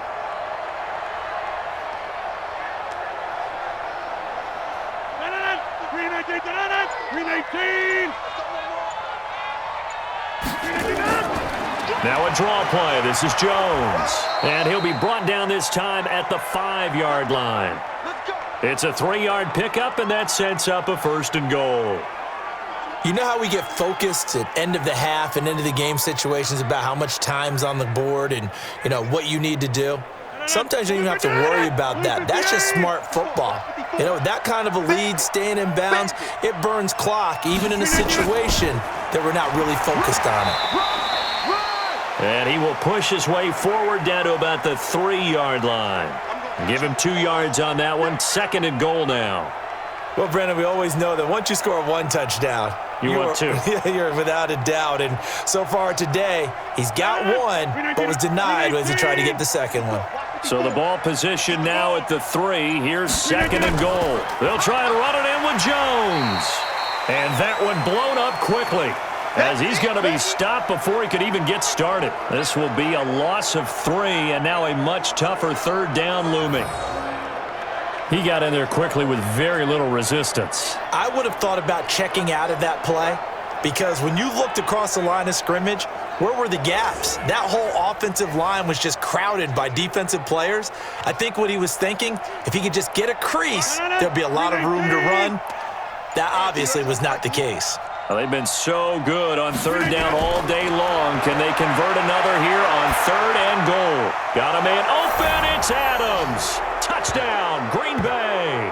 Now a draw play. This is Jones. And he'll be brought down this time at the 5-yard line. It's a 3-yard pickup, and that sets up a 1st and goal. You know how we get focused at end of the half and end of the game situations about how much time's on the board and, you know, what you need to do? Sometimes you don't even have to worry about that. That's just smart football. You know, that kind of a lead, staying in bounds, it burns clock, even in a situation that we're not really focused on it. And he will push his way forward down to about the 3-yard line. Give him 2 yards on that one. 2nd and goal now. Well, Brandon, we always know that once you score 1 touchdown, want 2. You're without a doubt. And so far today, he's got 1, but was denied as he tried to get the 2nd one. So the ball position now at the 3. Here's 2nd and goal. They'll try and run it in with Jones. And that one blown up quickly, as he's going to be stopped before he could even get started. This will be a loss of 3, and now a much tougher 3rd down looming. He got in there quickly with very little resistance. I would have thought about checking out of that play, because when you looked across the line of scrimmage, where were the gaps? That whole offensive line was just crowded by defensive players. I think what he was thinking, if he could just get a crease, there'd be a lot of room to run. That obviously was not the case. Well, they've been so good on 3rd down all day long. Can they convert another here on 3rd and goal? Got a man open. It's Adams. Touchdown, Green Bay.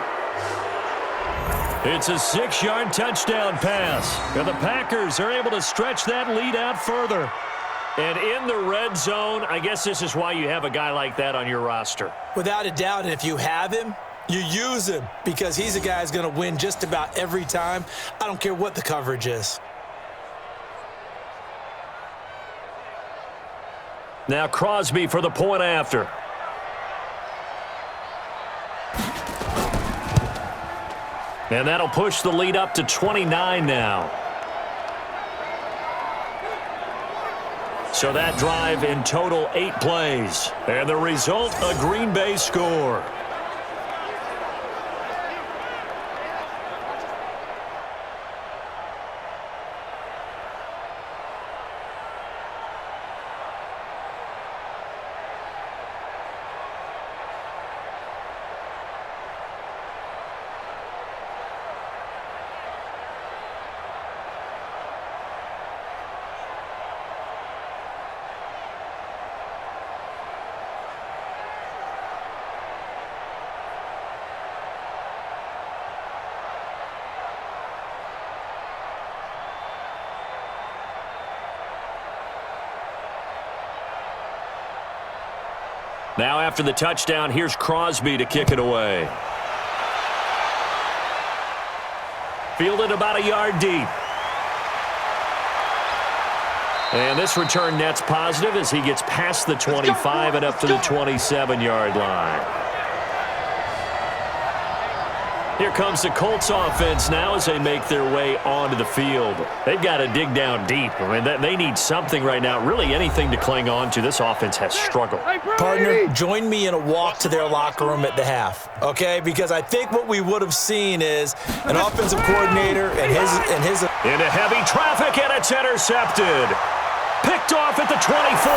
It's a 6-yard touchdown pass. And the Packers are able to stretch that lead out further. And in the red zone, I guess this is why you have a guy like that on your roster. Without a doubt, and if you have him, You use him because he's a guy who's going to win just about every time. I don't care what the coverage is. Now Crosby for the point after. And that'll push the lead up to 29 now. So that drive in total 8 plays. And the result, a Green Bay score. Now after the touchdown, here's Crosby to kick it away. Fielded about a yard deep. And this return net's positive as he gets past the 25 and up to the 27-yard line. Here comes the Colts offense now as they make their way onto the field. They've got to dig down deep. I mean, they need something right now, really anything to cling on to. This offense has struggled. Partner, join me in a walk to their locker room at the half, okay? Because I think what we would have seen is an offensive coordinator and his into heavy traffic, and it's intercepted. Picked off at the 24.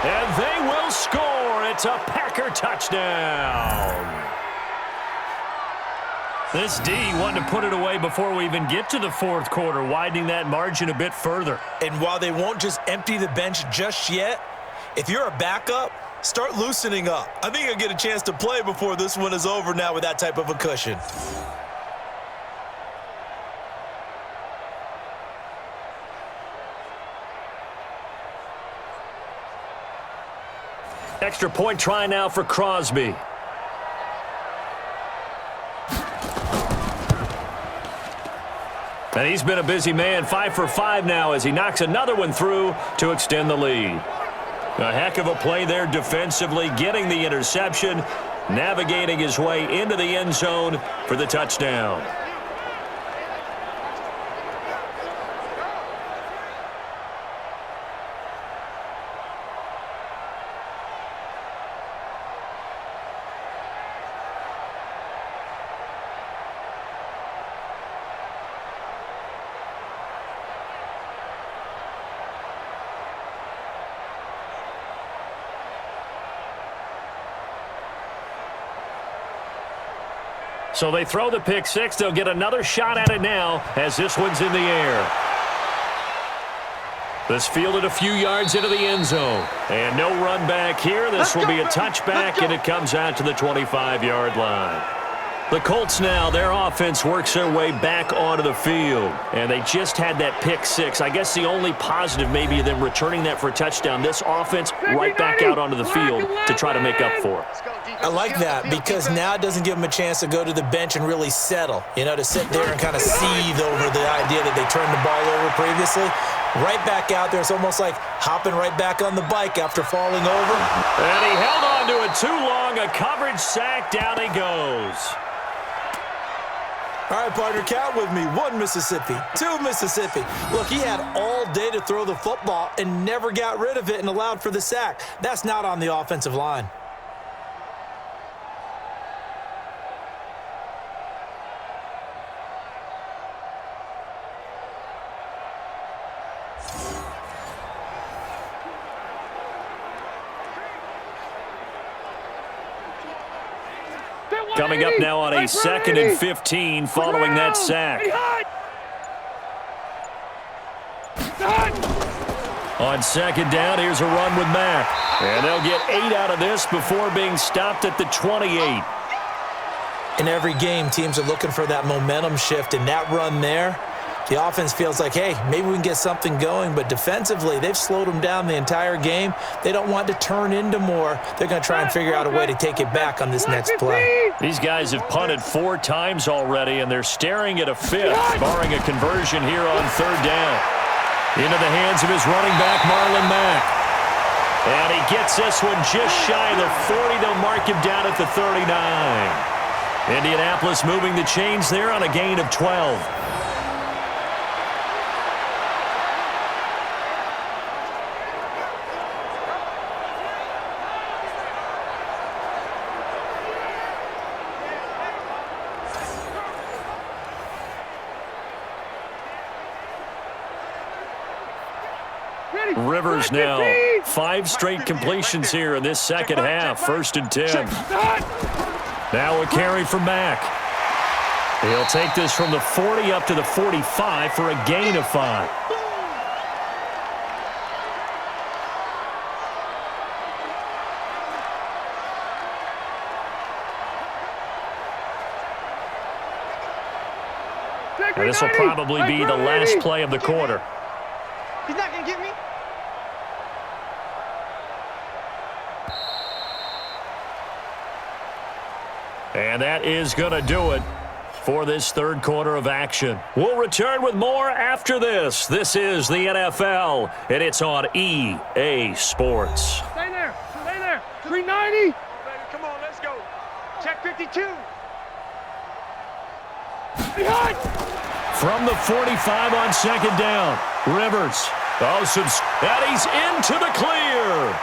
And they will score. It's a Packer touchdown. This D wanting to put it away before we even get to the fourth quarter, widening that margin a bit further. And while they won't just empty the bench just yet, if you're a backup, start loosening up. I think you'll get a chance to play before this one is over now with that type of a cushion. Extra point try now for Crosby. And he's been a busy man, 5 for 5 now as he knocks another one through to extend the lead. A heck of a play there defensively, getting the interception, navigating his way into the end zone for the touchdown. So they throw the pick six. They'll get another shot at it now as this one's in the air. This fielded a few yards into the end zone. And no run back here. This will be a touchback, and it comes out to the 25-yard line. The Colts now, their offense works their way back onto the field. And they just had that pick six. I guess the only positive maybe of them returning that for a touchdown. This offense right back out onto the field to try to make up for it. I like that because now it doesn't give them a chance to go to the bench and really settle, to sit there and kind of seethe over the idea that they turned the ball over previously. Right back out there. It's almost like hopping right back on the bike after falling over. And he held on to it too long. A coverage sack. Down he goes. All right, partner, count with me. 1 Mississippi, 2 Mississippi. Look, he had all day to throw the football and never got rid of it and allowed for the sack. That's not on the offensive line. Coming up now on a 2nd and 15 following that sack. On 2nd down, here's a run with Mack. And they'll get 8 out of this before being stopped at the 28. In every game, teams are looking for that momentum shift, and that run there The offense feels like, hey, maybe we can get something going, but defensively, they've slowed them down the entire game. They don't want to turn into more. They're going to try and figure out a way to take it back on this next play. These guys have punted 4 times already, and they're staring at a 5th, barring a conversion here on 3rd down. Into the hands of his running back, Marlon Mack. And he gets this one just shy of the 40. They'll mark him down at the 39. Indianapolis moving the chains there on a gain of 12. Rivers now, 5 straight completions here in this second half. 1st and 10. Now a carry for Mack. He'll take this from the 40 up to the 45 for a gain of 5. Now this will probably be the last play of the quarter. He's not going to get me. And that is going to do it for this 3rd quarter of action. We'll return with more after this. This is the NFL, and it's on EA Sports. Stay there. Stay there. 390. Come on, let's go. Check 52. Behind. From the 45 on 2nd down, Rivers. And he's into the clear.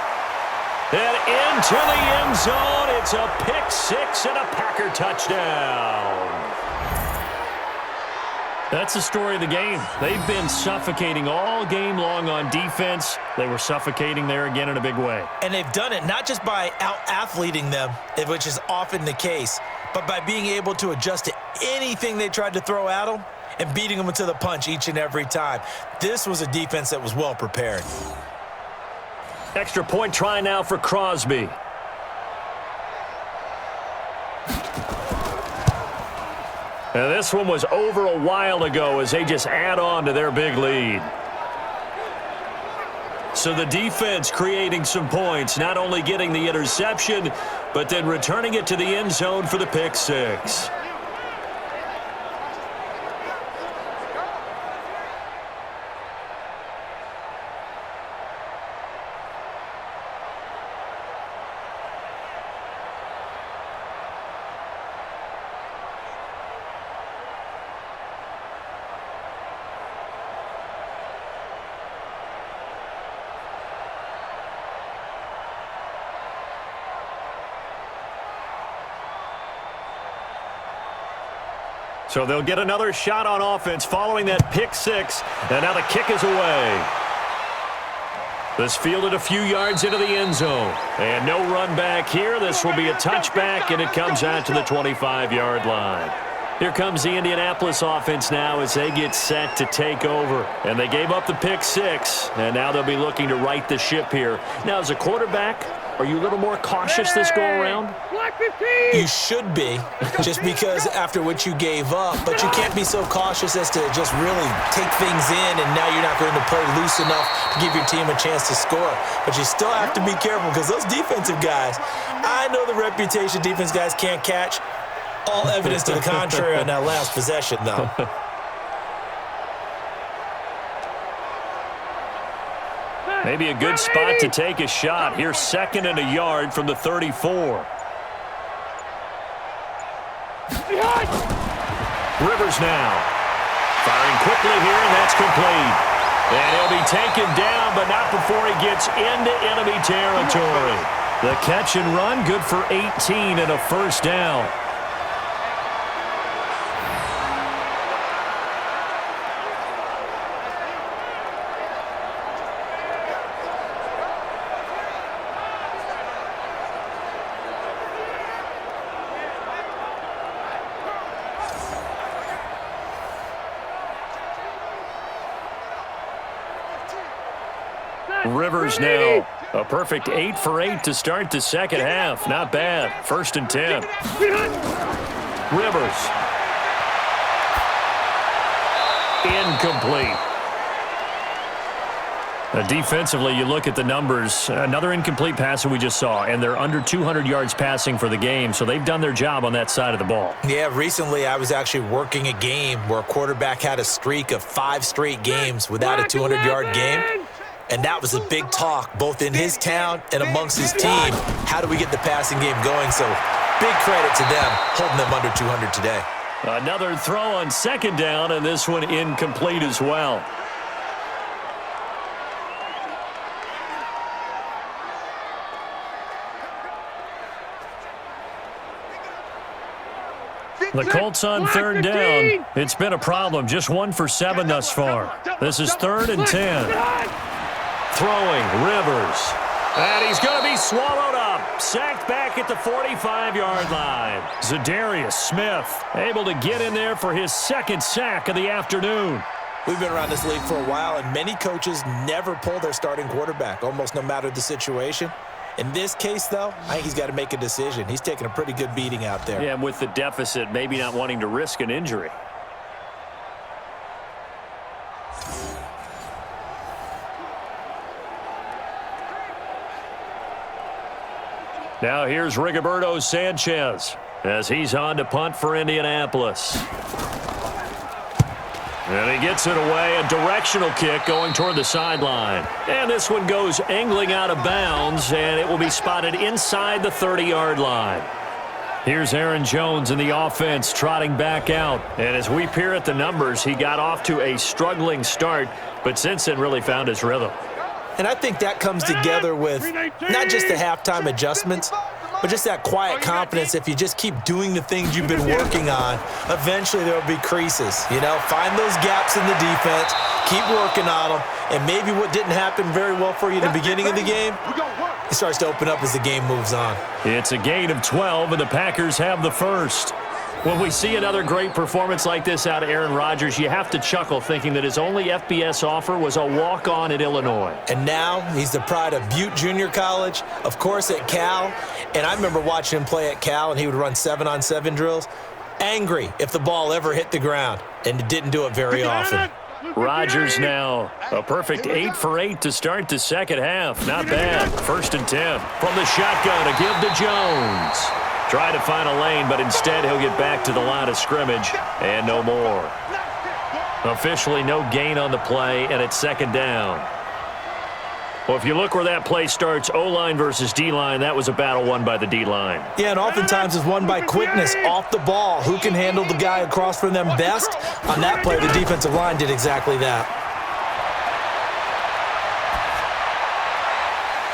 And into the end zone. It's a pick 6 and a Packer touchdown. That's the story of the game. They've been suffocating all game long on defense. They were suffocating there again in a big way. And they've done it not just by out-athleting them, which is often the case, but by being able to adjust to anything they tried to throw at them and beating them to the punch each and every time. This was a defense that was well prepared. Extra point try now for Crosby. And this one was over a while ago as they just add on to their big lead. So the defense creating some points, not only getting the interception, but then returning it to the end zone for the pick 6. So they'll get another shot on offense following that pick 6, and now the kick is away. This fielded a few yards into the end zone, and no run back here. This will be a touchback, and it comes out to the 25-yard line. Here comes the Indianapolis offense now as they get set to take over. And they gave up the pick 6, and now they'll be looking to right the ship here. Now, as a quarterback, are you a little more cautious this go-around? You should be, just because after what you gave up, but you can't be so cautious as to just really take things in, and now you're not going to play loose enough to give your team a chance to score. But you still have to be careful because those defensive guys, I know the reputation defense guys can't catch. All evidence to the contrary on that last possession, though. Maybe a good spot to take a shot. Here's 2nd and a yard from the 34. Rivers now. Firing quickly here, and that's complete. And he'll be taken down, but not before he gets into enemy territory. The catch and run, good for 18 and a 1st down. Rivers now. A perfect 8 for 8 to start the second half. Not bad. 1st and 10. Rivers. incomplete. Defensively, you look at the numbers. Another incomplete pass that we just saw, and they're under 200 yards passing for the game, so they've done their job on that side of the ball. Yeah, recently I was actually working a game where a quarterback had a streak of 5 straight games without a 200-yard game, and that was a big talk both in his town and amongst his team. How do we get the passing game going? So big credit to them holding them under 200 today. Another throw on second down, and this one incomplete as well. The Colts on third down. It's been a problem. Just 1 for 7 thus far. This is 3rd and 10. Throwing, Rivers. And he's going to be swallowed up. Sacked back at the 45-yard line. Zadarius Smith able to get in there for his 2nd sack of the afternoon. We've been around this league for a while, and many coaches never pull their starting quarterback, almost no matter the situation. In this case, though, I think he's got to make a decision. He's taking a pretty good beating out there. Yeah, and with the deficit, maybe not wanting to risk an injury. Now here's Rigoberto Sanchez as he's on to punt for Indianapolis. And he gets it away, a directional kick going toward the sideline. And this one goes angling out of bounds, and it will be spotted inside the 30-yard line. Here's Aaron Jones in the offense trotting back out. And as we peer at the numbers, he got off to a struggling start, but since then really found his rhythm. And I think that comes together with not just the halftime adjustments, but just that quiet confidence. If you just keep doing the things you've been working on, eventually there will be creases. You know, find those gaps in the defense, keep working on them, and maybe what didn't happen very well for you in the beginning of the game, it starts to open up as the game moves on. It's a gain of 12, and the Packers have the first. When we see another great performance like this out of Aaron Rodgers, you have to chuckle thinking that his only FBS offer was a walk-on at Illinois. And now he's the pride of Butte Junior College, of course at Cal. And I remember watching him play at Cal, and he would run 7-on-7 drills. Angry if the ball ever hit the ground, and didn't do it very often. Rodgers now a perfect 8 for 8 to start the second half. Not bad. 1st and 10 from the shotgun to give to Jones. Try to find a lane, but instead he'll get back to the line of scrimmage and no more. Officially no gain on the play, and it's 2nd down. Well, if you look where that play starts, O-line versus D-line, that was a battle won by the D-line. Yeah, and oftentimes it's won by quickness off the ball. Who can handle the guy across from them best? On that play, the defensive line did exactly that.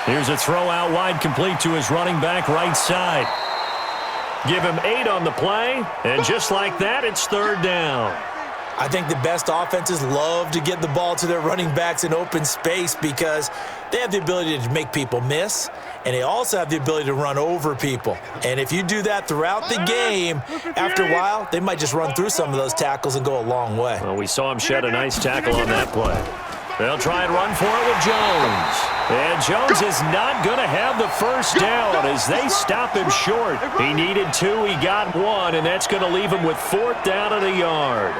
Here's a throw out wide, complete to his running back right side. Give him 8 on the play, and just like that, it's 3rd down. I think the best offenses love to get the ball to their running backs in open space because they have the ability to make people miss, and they also have the ability to run over people. And if you do that throughout the game, after a while, they might just run through some of those tackles and go a long way. Well, we saw him shed a nice tackle on that play. They'll try and run for it with Jones. And Jones is not going to have the first down as they stop him short. He needed 2, he got 1, and that's going to leave him with 4th down and a yard.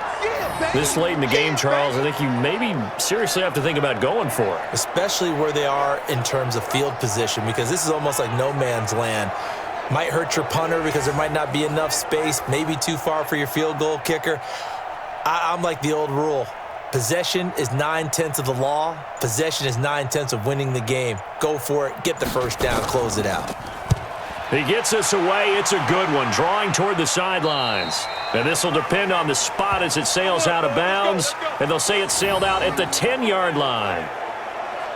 This late in the game, Charles, I think you maybe seriously have to think about going for it. Especially where they are in terms of field position, because this is almost like no man's land. Might hurt your punter because there might not be enough space, maybe too far for your field goal kicker. I'm like the old rule. Possession is 9/10 of the law. Possession is 9/10 of winning the game. Go for it. Get the first down. Close it out. He gets us away. It's a good one, drawing toward the sidelines. And this will depend on the spot as it sails out of bounds. And they'll say it sailed out at the 10-yard line.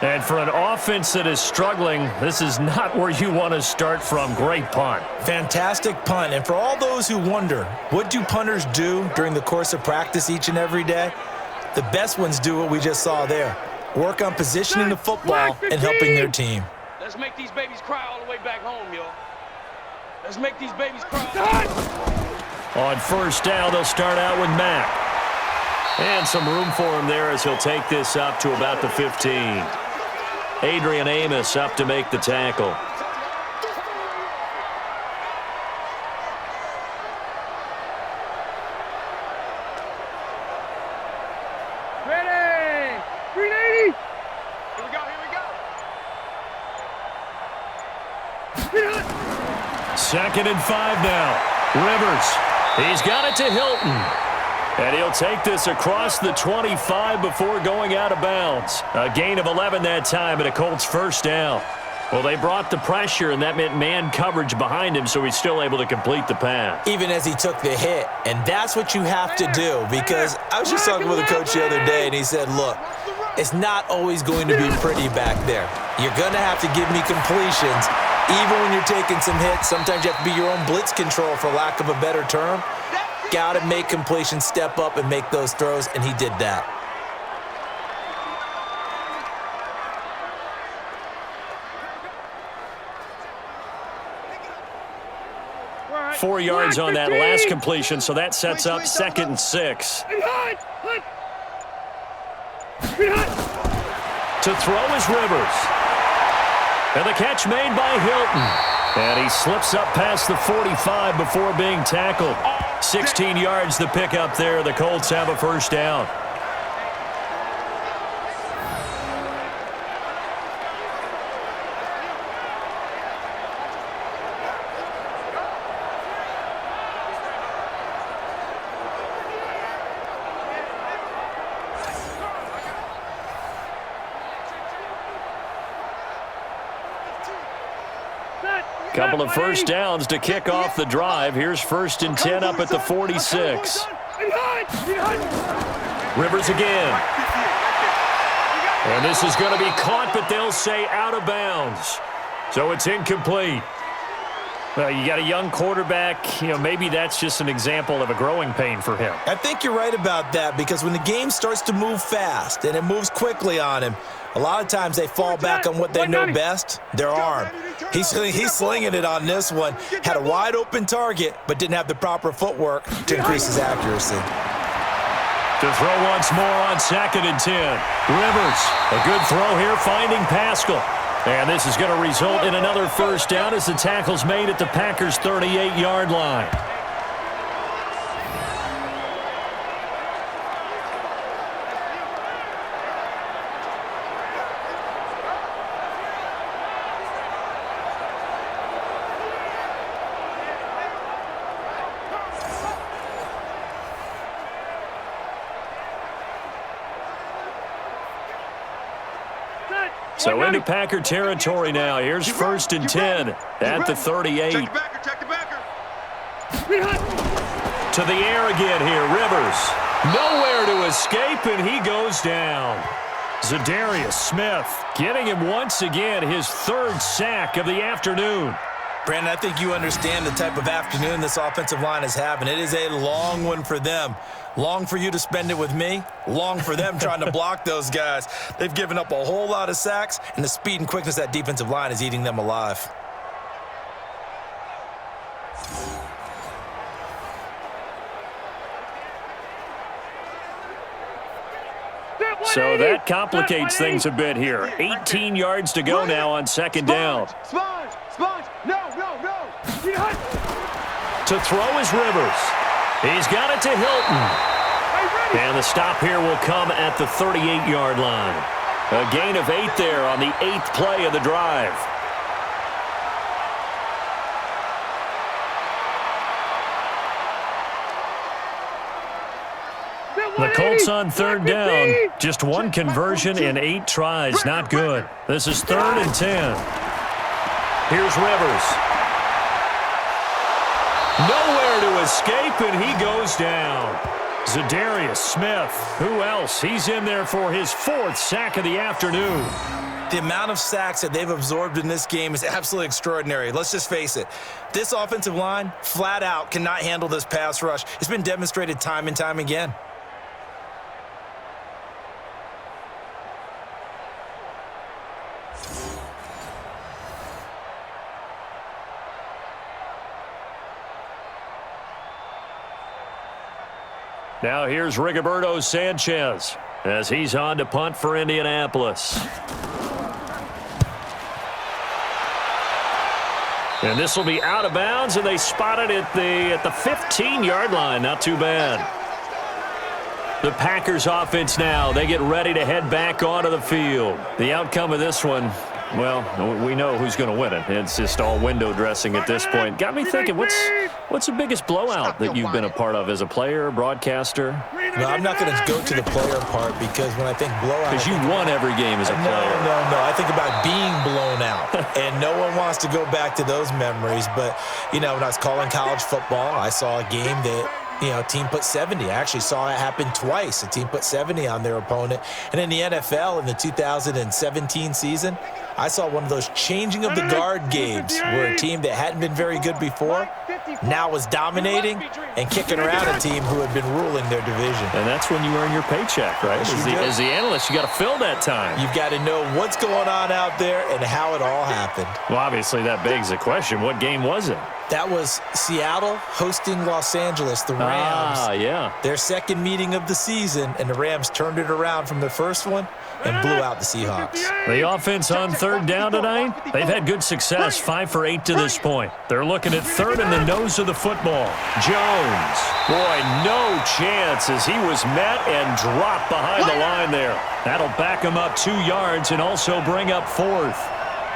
And for an offense that is struggling, this is not where you want to start from. Great punt. Fantastic punt. And for all those who wonder, what do punters do during the course of practice each and every day? The best ones do what we just saw there. Work on positioning the football and helping their team. Let's make these babies cry all the way back home, yo. Let's make these babies cry. On 1st down, they'll start out with Mack. And some room for him there as he'll take this up to about the 15. Adrian Amos up to make the tackle. 2nd and 5 now. Rivers, he's got it to Hilton. And he'll take this across the 25 before going out of bounds. A gain of 11 that time and a Colts first down. Well, they brought the pressure, and that meant man coverage behind him, so he's still able to complete the pass. Even as he took the hit, and that's what you have to do, because I was just talking with a coach the other day, and he said, look, it's not always going to be pretty back there. You're going to have to give me completions. Even when you're taking some hits, sometimes you have to be your own blitz control, for lack of a better term. Got to make completions, step up, and make those throws, and he did that. Right. 4 yards on that 15. last completion, so that sets up 2nd and 6. To throw is Rivers. And the catch made by Hilton. And he slips up past the 45 before being tackled. 16 yards the pickup there. The Colts have a first down. Couple of first downs to kick off the drive. Here's 1st and 10 up at the 46. Rivers again. And this is going to be caught, but they'll say out of bounds. So it's incomplete. Well, you got a young quarterback. Maybe that's just an example of a growing pain for him. I think you're right about that, because when the game starts to move fast and it moves quickly on him, a lot of times they fall back on what they know best, their arm. He's slinging it on this one. Had a wide-open target, but didn't have the proper footwork to increase his accuracy. To throw once more on 2nd and 10. Rivers, a good throw here, finding Pascal. And this is going to result in another first down as the tackle's made at the Packers' 38-yard line. So into Packer territory now. Here's 1st and 10 at the 38. Check the backer. To the air again here. Rivers. Nowhere to escape, and he goes down. Zadarius Smith getting him once again his 3rd sack of the afternoon. Brandon, I think you understand the type of afternoon this offensive line is having. It is a long one for them. Long for you to spend it with me. Long for them trying to block those guys. They've given up a whole lot of sacks, and the speed and quickness of that defensive line is eating them alive. So that complicates things a bit here. 18 yards to go now on 2nd down. Sponge. No. To throw is Rivers. He's got it to Hilton. And the stop here will come at the 38-yard line. A gain of 8 there on the 8th play of the drive. The Colts on 3rd down. Just one conversion in 8 tries. Not good. This is 3rd and 10. Here's Rivers. Nowhere to escape, and he goes down. Zadarius Smith. Who else? He's in there for his 4th sack of the afternoon. The amount of sacks that they've absorbed in this game is absolutely extraordinary. Let's just face it. This offensive line, flat out, cannot handle this pass rush. It's been demonstrated time and time again. Now here's Rigoberto Sanchez as he's on to punt for Indianapolis. And this will be out of bounds, and they spot it at the 15-yard line. Not too bad. The Packers offense now, they get ready to head back onto the field. The outcome of this one, Well, we know who's going to win it. It's just all window dressing at this point. Got me thinking, what's the biggest blowout that you've been a part of as a player, broadcaster? No, I'm not going to go to the player part because when I think blowout... Because you won every game as a player. No. I think about being blown out. And no one wants to go back to those memories. But, when I was calling college football, I saw a game that... a team put 70. I actually saw it happen twice. A team put 70 on their opponent. And in the NFL in the 2017 season, I saw one of those changing of the guard games where a team that hadn't been very good before now was dominating and kicking around a team who had been ruling their division. And that's when you earn your paycheck, right? As the analyst, you got to fill that time. You've got to know what's going on out there and how it all happened. Well, obviously that begs the question, what game was it? That was Seattle hosting Los Angeles, the Rams. Yeah. Their second meeting of the season, and the Rams turned it around from the first one and blew out the Seahawks. The offense on third down tonight, they've had good success, 5 for 8 to this point. They're looking at third in the nose of the football. Jones, boy, no chance as he was met and dropped behind the line there. That'll back him up 2 yards and also bring up fourth.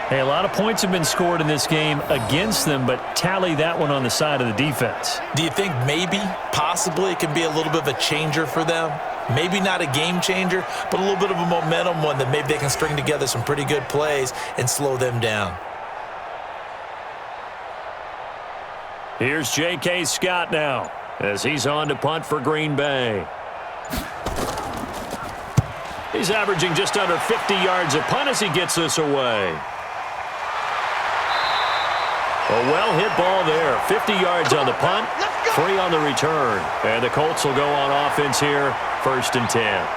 Hey, a lot of points have been scored in this game against them, but tally that one on the side of the defense. Do you think maybe, possibly, it can be a little bit of a changer for them? Maybe not a game changer, but a little bit of a momentum one that maybe they can string together some pretty good plays and slow them down. Here's J.K. Scott now as he's on to punt for Green Bay. He's averaging just under 50 yards a punt as he gets this away. A well-hit ball there. 50 yards on the punt, 3 on the return. And the Colts will go on offense here, 1st and 10.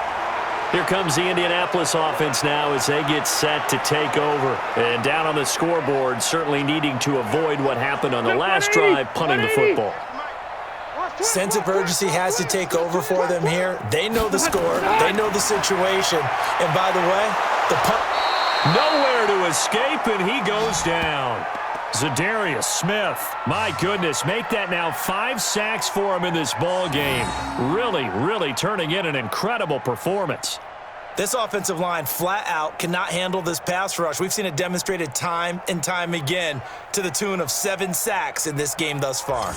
Here comes the Indianapolis offense now as they get set to take over. And down on the scoreboard, certainly needing to avoid what happened on the last drive, punting the football. Sense of urgency has to take over for them here. They know the score. They know the situation. And by the way, the punt... Nowhere to escape, and he goes down. Zadarius Smith, my goodness, make that now 5 sacks for him in this ball game. Really turning in an incredible performance. This offensive line flat out cannot handle this pass rush. We've seen it demonstrated time and time again to the tune of 7 sacks in this game thus far.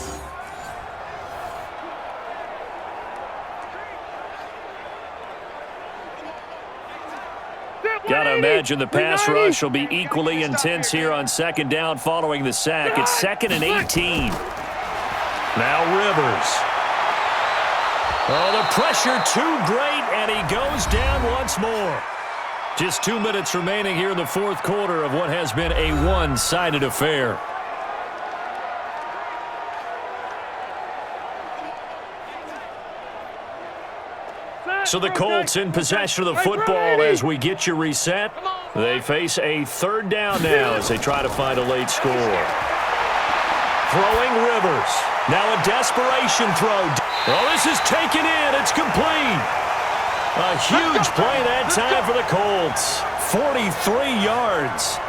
Got to imagine the pass rush will be equally intense here on 2nd down following the sack. It's 2nd and 18. Now Rivers. Oh, the pressure too great, and he goes down once more. Just 2 minutes remaining here in the 4th quarter of what has been a one-sided affair. So the Colts in possession of the football as we get you reset. They face a 3rd down now as they try to find a late score. Throwing Rivers. Now a desperation throw. Oh, this is taken in. It's complete. A huge play that time for the Colts. 43 yards.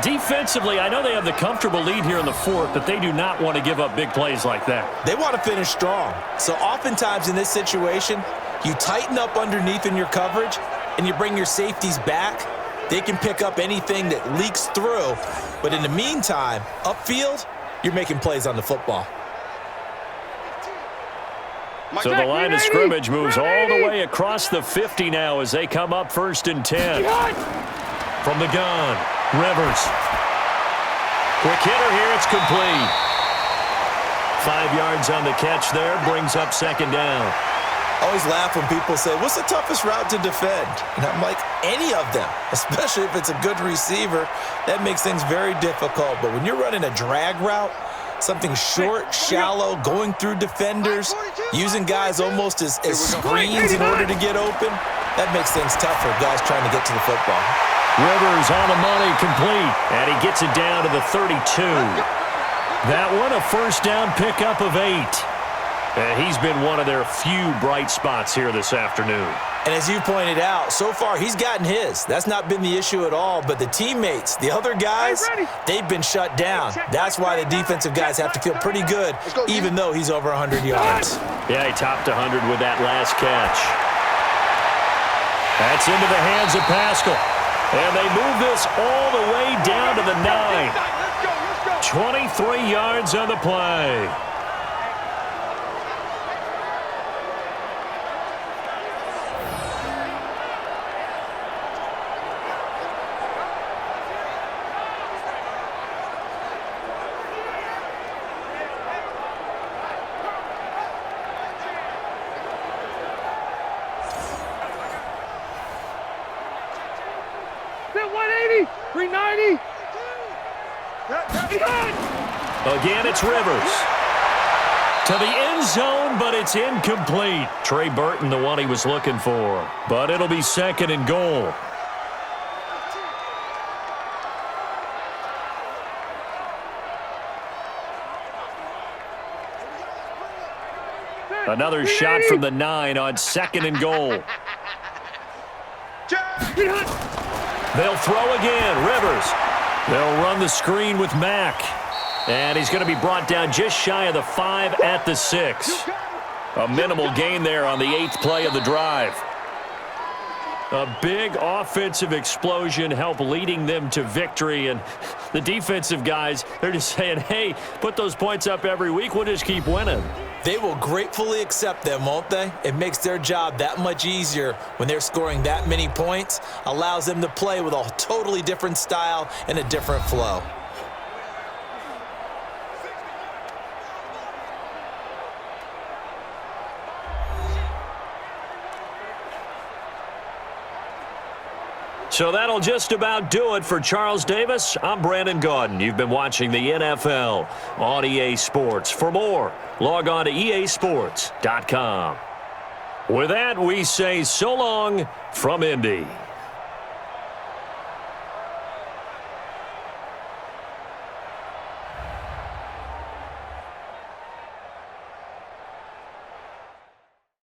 Defensively, I know they have the comfortable lead here in the 4th, but they do not want to give up big plays like that. They want to finish strong. So oftentimes in this situation, you tighten up underneath in your coverage, and you bring your safeties back. They can pick up anything that leaks through. But in the meantime, upfield, you're making plays on the football. So the line of scrimmage moves all the way across the 50 now as they come up 1st and 10. From the gun, Rivers. Quick hitter here, it's complete. 5 yards on the catch there, brings up 2nd down. I always laugh when people say, what's the toughest route to defend? And I'm like, any of them, especially if it's a good receiver. That makes things very difficult. But when you're running a drag route, something short, shallow, going through defenders, using guys almost as screens in order to get open, that makes things tough for guys trying to get to the football. Rivers on the money, complete, and he gets it down to the 32. That one a 1st down pickup of 8. And he's been one of their few bright spots here this afternoon. And as you pointed out, so far he's gotten his. That's not been the issue at all. But the teammates, the other guys, they've been shut down. That's why the defensive guys have to feel pretty good, even though he's over 100 yards. Yeah, he topped 100 with that last catch. That's into the hands of Pascal. And they move this all the way down to the 9. 23 yards on the play. Set 180, 390. Again, it's Rivers. To the end zone, but it's incomplete. Trey Burton, the one he was looking for. But it'll be 2nd and goal. Another shot from the 9 on 2nd and goal. They'll throw again. Rivers. They'll run the screen with Mack. And he's going to be brought down just shy of the 5 at the 6. A minimal gain there on the 8th play of the drive. A big offensive explosion helped leading them to victory. And the defensive guys, they're just saying, hey, put those points up every week. We'll just keep winning. They will gratefully accept them, won't they? It makes their job that much easier when they're scoring that many points. Allows them to play with a totally different style and a different flow. So that'll just about do it for Charles Davis. I'm Brandon Gaudin. You've been watching the NFL on EA Sports. For more, log on to easports.com. With that, we say so long from Indy.